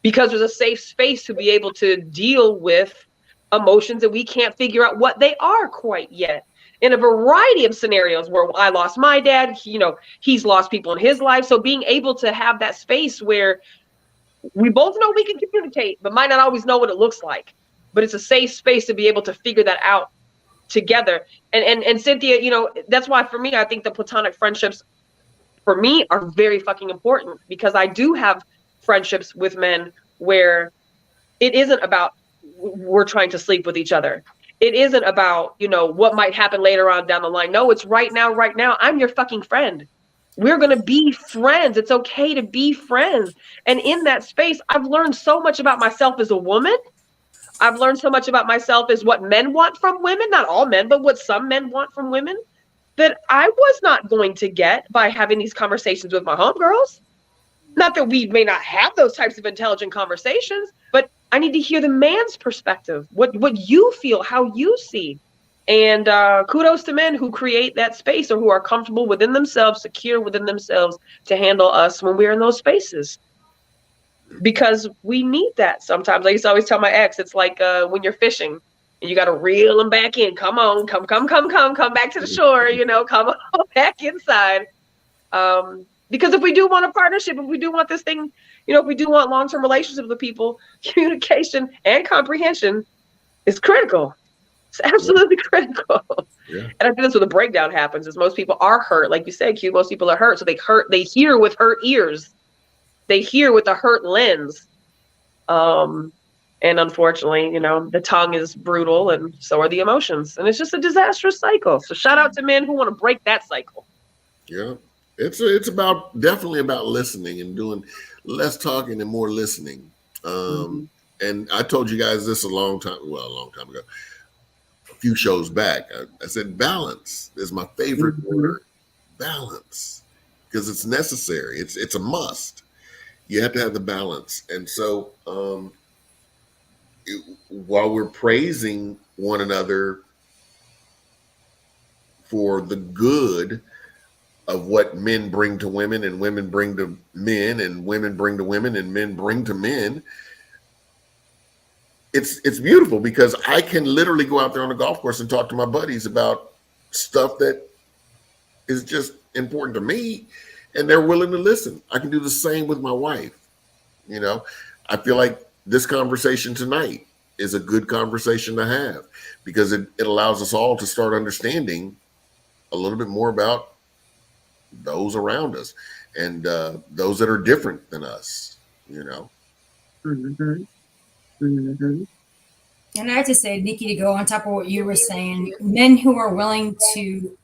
because there's a safe space to be able to deal with emotions that we can't figure out what they are quite yet. In a variety of scenarios where I lost my dad, he's lost people in his life. So being able to have that space where we both know we can communicate, but might not always know what it looks like. But it's a safe space to be able to figure that out together. And Cynthia, that's why for me, I think the platonic friendships for me are very fucking important, because I do have friendships with men where it isn't about we're trying to sleep with each other. It isn't about, what might happen later on down the line. No, it's right now. I'm your fucking friend. We're going to be friends. It's okay to be friends. And in that space, I've learned so much about myself as a woman. I've learned so much about myself as what men want from women, not all men, but what some men want from women, that I was not going to get by having these conversations with my homegirls. Not that we may not have those types of intelligent conversations, but I need to hear the man's perspective, what you feel, how you see. And kudos to men who create that space, or who are comfortable within themselves, secure within themselves, to handle us when we're in those spaces. Because we need that sometimes. I used to always tell my ex, it's like when you're fishing and you got to reel them back in. Come on, come back to the shore, come on back inside. Because if we do want a partnership, if we do want this thing, if we do want long-term relationships with people, communication and comprehension is critical. It's absolutely critical. Yeah. And I think that's where the breakdown happens, is most people are hurt. Like you said, Q, most people are hurt. So they hear with hurt ears. They hear with a hurt lens. And unfortunately, the tongue is brutal, and so are the emotions. And it's just a disastrous cycle. So shout out to men who want to break that cycle. Yeah. It's definitely about listening and doing less talking and more listening. And I told you guys this a long time ago, a few shows back. I said balance is my favorite word. Balance, because it's necessary. It's a must. You have to have the balance. And so while we're praising one another for the good of what men bring to women, and women bring to men, and women bring to women, and men bring to men, it's beautiful, because I can literally go out there on the golf course and talk to my buddies about stuff that is just important to me, and they're willing to listen. I can do the same with my wife. I feel like this conversation tonight is a good conversation to have, because it allows us all to start understanding a little bit more about those around us, and those that are different than us, And I have to say, Nikki, to go on top of what you were saying, men who are willing to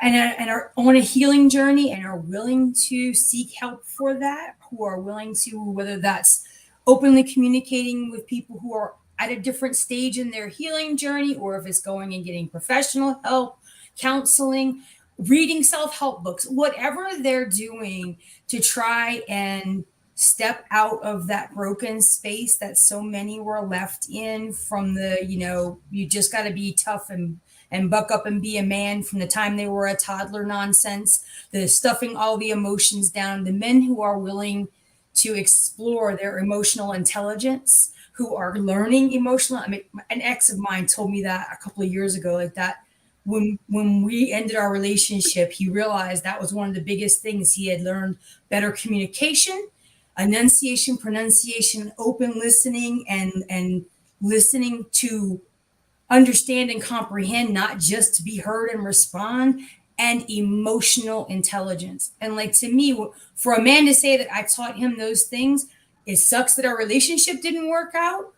and are on a healing journey and are willing to seek help for that, who are willing to, whether that's openly communicating with people who are at a different stage in their healing journey, or if it's going and getting professional help, counseling, reading self-help books, whatever they're doing to try and step out of that broken space that so many were left in from the, you just got to be tough and buck up and be a man from the time they were a toddler nonsense, the stuffing all the emotions down, the men who are willing to explore their emotional intelligence, who are learning emotional. I mean, an ex of mine told me that a couple of years ago, like that when we ended our relationship, he realized that was one of the biggest things he had learned: better communication, enunciation, pronunciation, open listening, and listening to understand and comprehend, not just to be heard and respond, and emotional intelligence. And like, to me, for a man to say that I taught him those things, it sucks that our relationship didn't work out,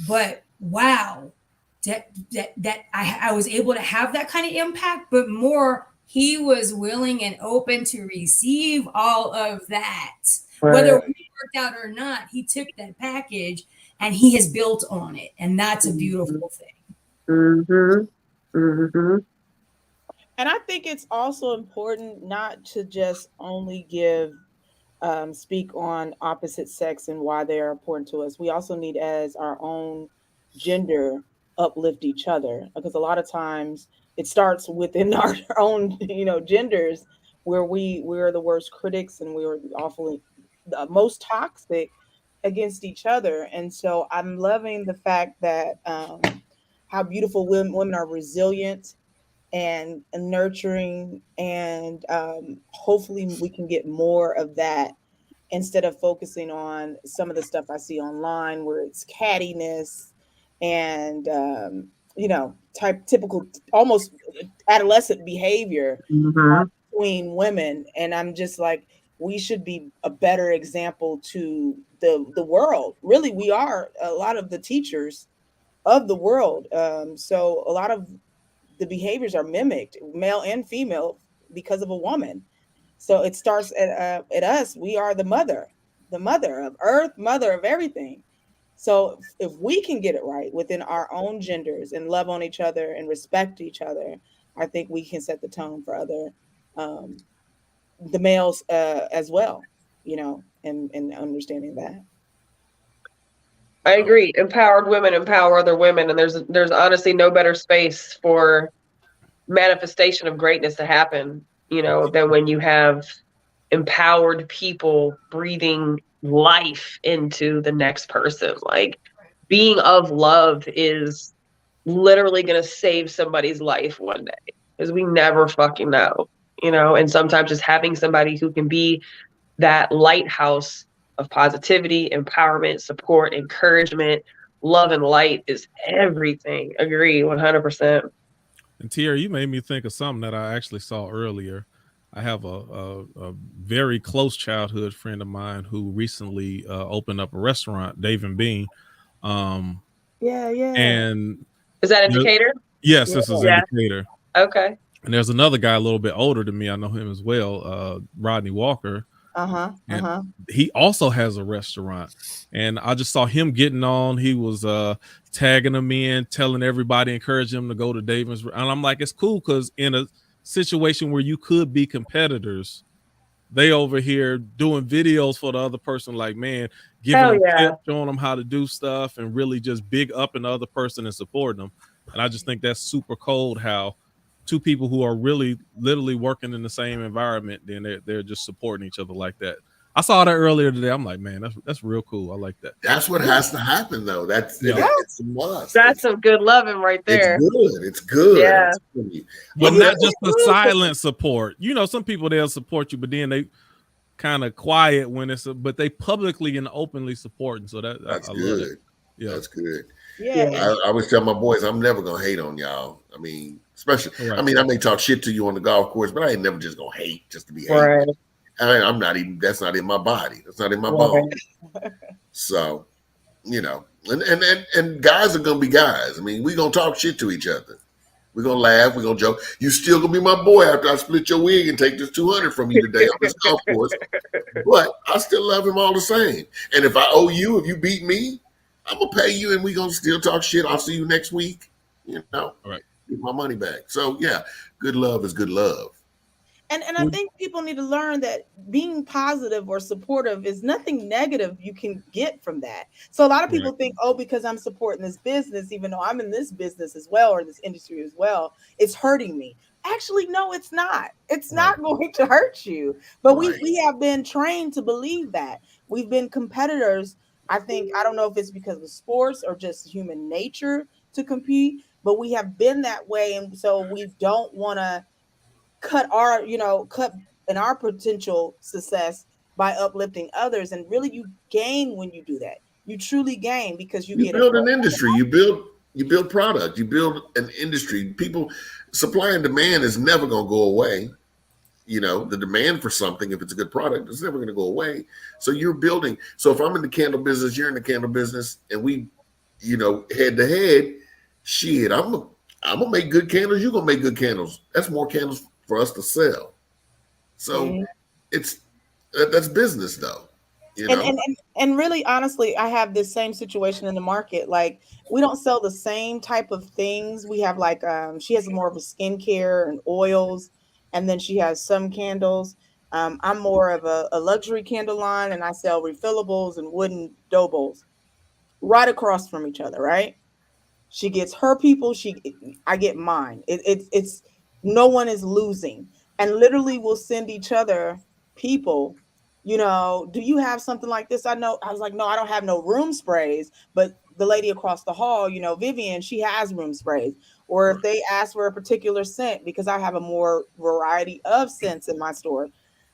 but wow, that I was able to have that kind of impact. But more, he was willing and open to receive all of that. Right. Whether it worked out or not, he took that package and he has built on it. And that's a beautiful thing. Mm-hmm. Mm-hmm. And I think it's also important not to just only speak on opposite sex and why they are important to us. We also need, as our own gender, uplift each other, because a lot of times it starts within our own, genders, where we're the worst critics and we're awfully the most toxic against each other. And so I'm loving the fact that how beautiful women are resilient and nurturing, and hopefully we can get more of that instead of focusing on some of the stuff I see online where it's cattiness and typical almost adolescent behavior between women. And I'm just like, we should be a better example to the world. Really, we are a lot of the teachers of the world. So a lot of the behaviors are mimicked, male and female, because of a woman. So it starts at us. We are the mother of earth, mother of everything. So if we can get it right within our own genders and love on each other and respect each other, I think we can set the tone for other, the males as well, and understanding that. I agree. Empowered women empower other women, and there's honestly no better space for manifestation of greatness to happen, than when you have empowered people breathing life into the next person. Like, being of love is literally going to save somebody's life one day, because we never fucking know, and sometimes just having somebody who can be that lighthouse of positivity, empowerment, support, encouragement, love, and light is everything. Agree, 100%. And Tierra, you made me think of something that I actually saw earlier. I have a very close childhood friend of mine who recently opened up a restaurant, Dave and Bean. Yeah. And is that Indicator? Yes, this is Indicator. Okay. And there's another guy a little bit older than me. I know him as well, Rodney Walker. He also has a restaurant, and I just saw him getting on. He was tagging them in, telling everybody, encouraging them to go to David's. And I'm like, it's cool, because in a situation where you could be competitors, they over here doing videos for the other person, like, man, giving them tips, showing them how to do stuff, and really just big up in the other person and supporting them. And I just think that's super cold, how two people who are really literally working in the same environment, then they're just supporting each other like that. I saw that earlier today. I'm like, man, that's real cool. I like that. That's what has to happen, though. It's a must. That's some good loving right there. It's good. Yeah. But not just the silent support. Some people, they'll support you, but then they kind of quiet when but they publicly and openly supporting. So that's good. Yeah, that's good. Yeah. I always tell my boys, I'm never gonna hate on y'all. I mean, especially, I may talk shit to you on the golf course, but I ain't never just gonna hate just to be hating. Right. I'm not even. That's not in my body. That's not in my bones. So, and guys are gonna be guys. I mean, we gonna talk shit to each other. We're gonna laugh. We're gonna joke. You still gonna be my boy after I split your wig and take this 200 from you today on this golf course. But I still love him all the same. And if I owe you, if you beat me, I'm gonna pay you, and we're gonna still talk shit. I'll see you next week. You know, all right. Get my money back. So yeah, good love is good love. And I think people need to learn that being positive or supportive is nothing negative you can get from that. So a lot of people think, oh, because I'm supporting this business, even though I'm in this business as well, or this industry as well, it's hurting me. Actually, no, it's not. It's not going to hurt you. But we have been trained to believe that. We've been competitors. I don't know if it's because of sports or just human nature to compete, but we have been that way. And so we don't want to cut in our potential success by uplifting others. And really you gain when you do that. You truly gain because you build an industry, you build product, you build an industry. People, supply and demand is never going to go away. You know, the demand for something, if it's a good product, it's never going to go away. So you're building. So if I'm in the candle business, you're in the candle business, and we, head to head, shit, I'm gonna make good candles. You're gonna make good candles. That's more candles for us to sell. So that's business though. And really honestly, I have this same situation in the market. Like, we don't sell the same type of things. We have like she has more of a skincare and oils, and then she has some candles. I'm more of a luxury candle line, and I sell refillables and wooden dough bowls right across from each other, right? She gets her people, I get mine. It's no one is losing. And literally we'll send each other people, do you have something like this? I was like, no, I don't have no room sprays, but the lady across the hall, Vivian, she has room sprays. Or if they ask for a particular scent, because I have a more variety of scents in my store,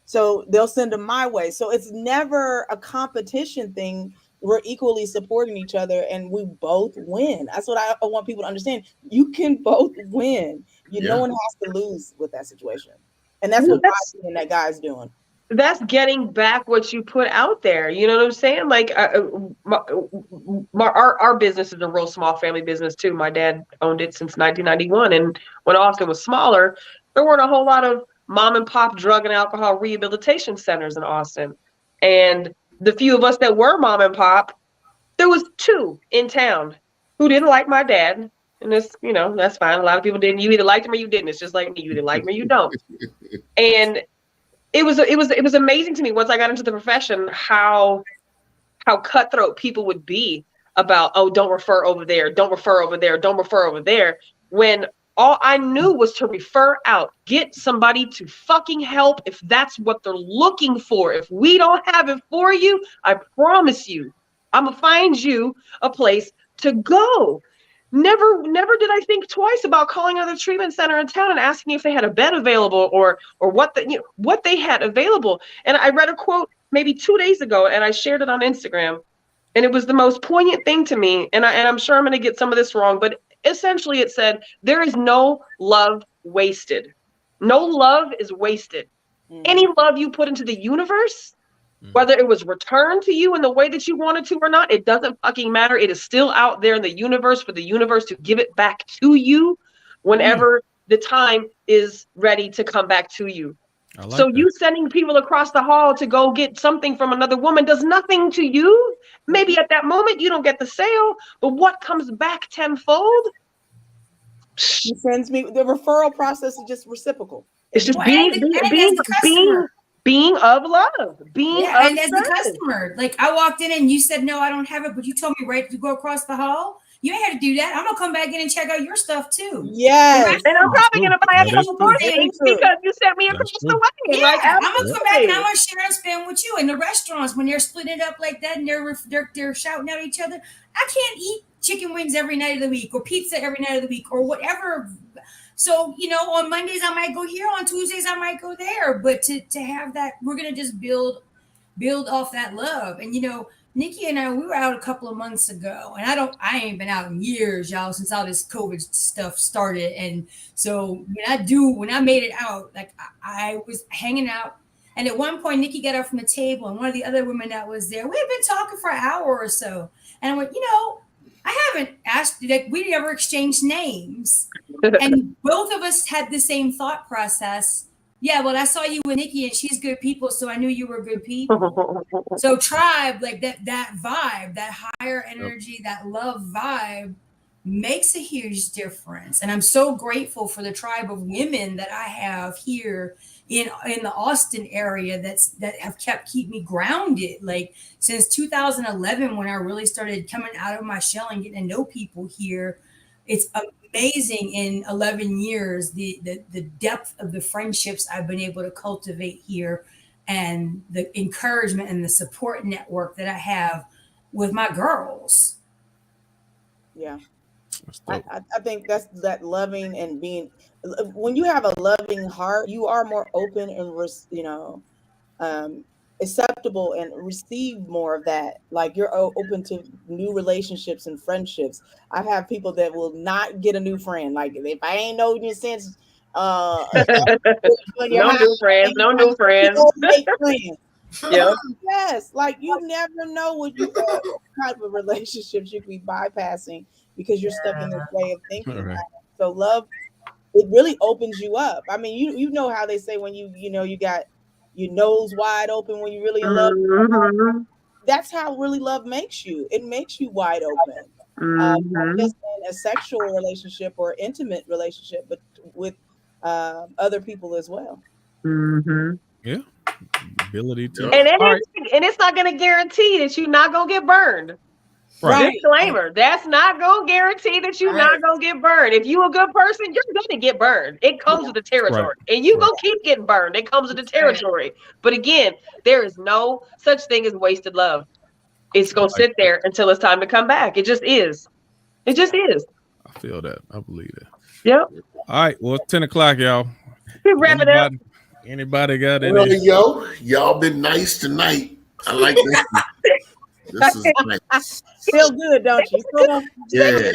so they'll send them my way. So it's never a competition thing. We're equally supporting each other, and we both win. That's what I want people to understand. You can both win. No one has to lose with that situation. And that's what that guy's doing. That's getting back what you put out there. You know what I'm saying? Like our business is a real small family business too. My dad owned it since 1991. And when Austin was smaller, there weren't a whole lot of mom and pop drug and alcohol rehabilitation centers in Austin. And the few of us that were mom and pop, there was 2 in town who didn't like my dad. And this, that's fine. A lot of people didn't. You either liked him or you didn't. It's just like me. You either like me or you don't. And it was amazing to me once I got into the profession how cutthroat people would be about, oh, don't refer over there, don't refer over there, don't refer over there, when all I knew was to refer out, get somebody to fucking help if that's what they're looking for. If we don't have it for you, I promise you, I'm gonna find you a place to go. Never did I think twice about calling another treatment center in town and asking if they had a bed available or what they had available. And I read a quote maybe 2 days ago, and I shared it on Instagram, and it was the most poignant thing to me. And I'm sure I'm going to get some of this wrong, but essentially it said, there is no love wasted. No love is wasted. Any love you put into the universe, whether it was returned to you in the way that you wanted to or not, it doesn't fucking matter. It is still out there in the universe for the universe to give it back to you whenever the time is ready to come back to you. So you sending people across the hall to go get something from another woman does nothing to you. Maybe at that moment you don't get the sale, but what comes back tenfold? He sends me, the referral process is just reciprocal. It's just being of love, and as the customer, like I walked in and you said, no, I don't have it, but you told me right to go across the hall. You ain't had to do that. I'm gonna come back in and check out your stuff too. Yes. And I'm probably gonna buy a couple more things because you sent me across the way. Yeah, I'm gonna come back and I'm gonna share and spend with you. In the restaurants, when they're splitting it up like that and they're shouting at each other, I can't eat chicken wings every night of the week or pizza every night of the week or whatever. So, on Mondays I might go here, on Tuesdays I might go there. But to have that, we're gonna just build off that love. And Nikki and I, we were out a couple of months ago, and I ain't been out in years, y'all, since all this COVID stuff started. And so when I made it out, like I was hanging out, and at one point Nikki got up from the table, and one of the other women that was there, we had been talking for an hour or so, and I went, I asked, like, we never exchanged names. And both of us had the same thought process. Yeah, well, I saw you with Nikki and she's good people, so I knew you were good people. So tribe, like that vibe, that higher energy, that love vibe makes a huge difference. And I'm so grateful for the tribe of women that I have here in the Austin area that have keep me grounded. Like since 2011, when I really started coming out of my shell and getting to know people here, it's amazing in 11 years, the depth of the friendships I've been able to cultivate here and the encouragement and the support network that I have with my girls. Yeah. I think that's that loving and being, when you have a loving heart, you are more open and acceptable and receive more of that. Like you're open to new relationships and friendships. I've had people that will not get a new friend. Like if I ain't known you since no new friends. Yeah. Yes, like you never know what type of relationships you could be bypassing because you're stuck in this way of thinking. Right. So love, it really opens you up. I mean, you know how they say when you got your nose wide open when you really in love. Mm-hmm. That's how really love makes you. It makes you wide open. Mm-hmm. Not just in a sexual relationship or intimate relationship, but with other people as well. Mm-hmm. Yeah. Ability to, and it's not going to guarantee that you're not going to get burned. Right. Disclaimer: that's not going to guarantee that you're not going to get burned. If you're a good person, you're going to get burned. It comes with the territory, and you going to keep getting burned. It comes with the territory. But again, there is no such thing as wasted love. It's going to sit there until it's time to come back. It just is. It just is. I feel that. I believe that. Yep. All right. Well, it's 10 o'clock, y'all. Wrap it up. Anybody got any? Well, y'all been nice tonight. I like this. This is nice. Feel good, don't you? Yeah.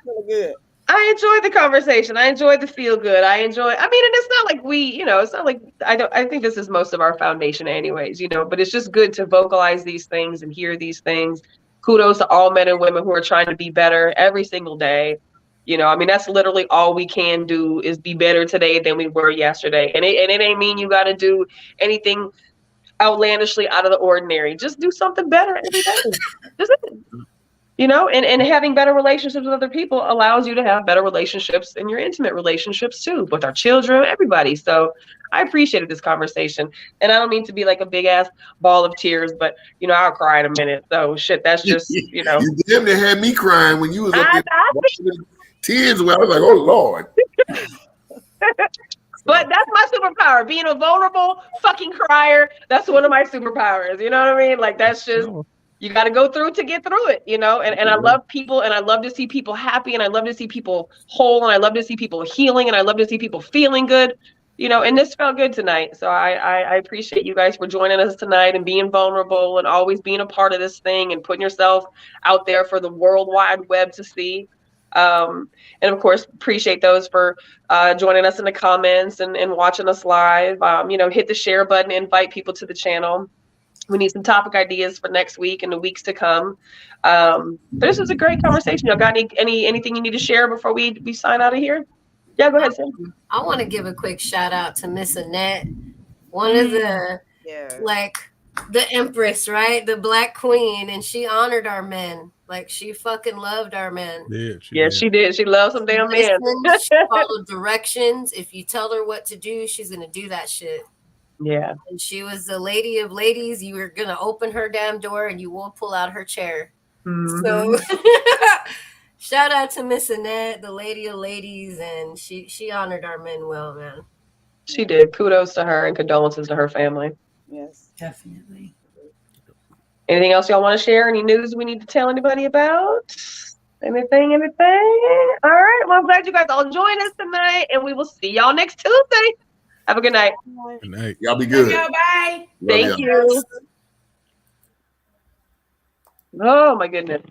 Feel good. I enjoyed the conversation. I enjoyed the feel good. And it's not like it's not like I think this is most of our foundation anyways, but it's just good to vocalize these things and hear these things. Kudos to all men and women who are trying to be better every single day. That's literally all we can do is be better today than we were yesterday. And it ain't mean you got to do anything outlandishly out of the ordinary. Just do something better every day. And having better relationships with other people allows you to have better relationships in your intimate relationships too, with our children, everybody. So I appreciated this conversation. And I don't mean to be like a big ass ball of tears, but I'll cry in a minute. So shit, that's just, You damn near had me crying when you was up there tears. Where I was like, oh Lord. But that's my superpower. Being a vulnerable fucking crier. That's one of my superpowers. You know what I mean? Like that's just, you got to go through to get through it, And I love people, and I love to see people happy, and I love to see people whole, and I love to see people healing, and I love to see people feeling good, and this felt good tonight. So I appreciate you guys for joining us tonight and being vulnerable and always being a part of this thing and putting yourself out there for the World Wide Web to see. And of course, appreciate those for joining us in the comments and watching us live. Hit the share button, invite people to the channel. We need some topic ideas for next week and the weeks to come. This was a great conversation. Y'all got anything you need to share before we sign out of here? Yeah, go ahead, Sam. I want to give a quick shout out to Miss Annette, one of the the Empress, right? The Black Queen, and she honored our men. Like she fucking loved our men. Yeah, she did. She loves some damn men. She followed directions. If you tell her what to do, she's gonna do that shit. Yeah. And she was the lady of ladies. You were gonna open her damn door and you won't pull out her chair. Mm-hmm. So shout out to Miss Annette, the lady of ladies, and she honored our men well, man. She did. Kudos to her and condolences to her family. Yes, definitely. Anything else y'all want to share? Any news we need to tell anybody about? Anything? All right. Well, I'm glad you guys all joined us tonight, and we will see y'all next Tuesday. Have a good night. Good night. Y'all be good. Bye. Thank you. Oh, my goodness.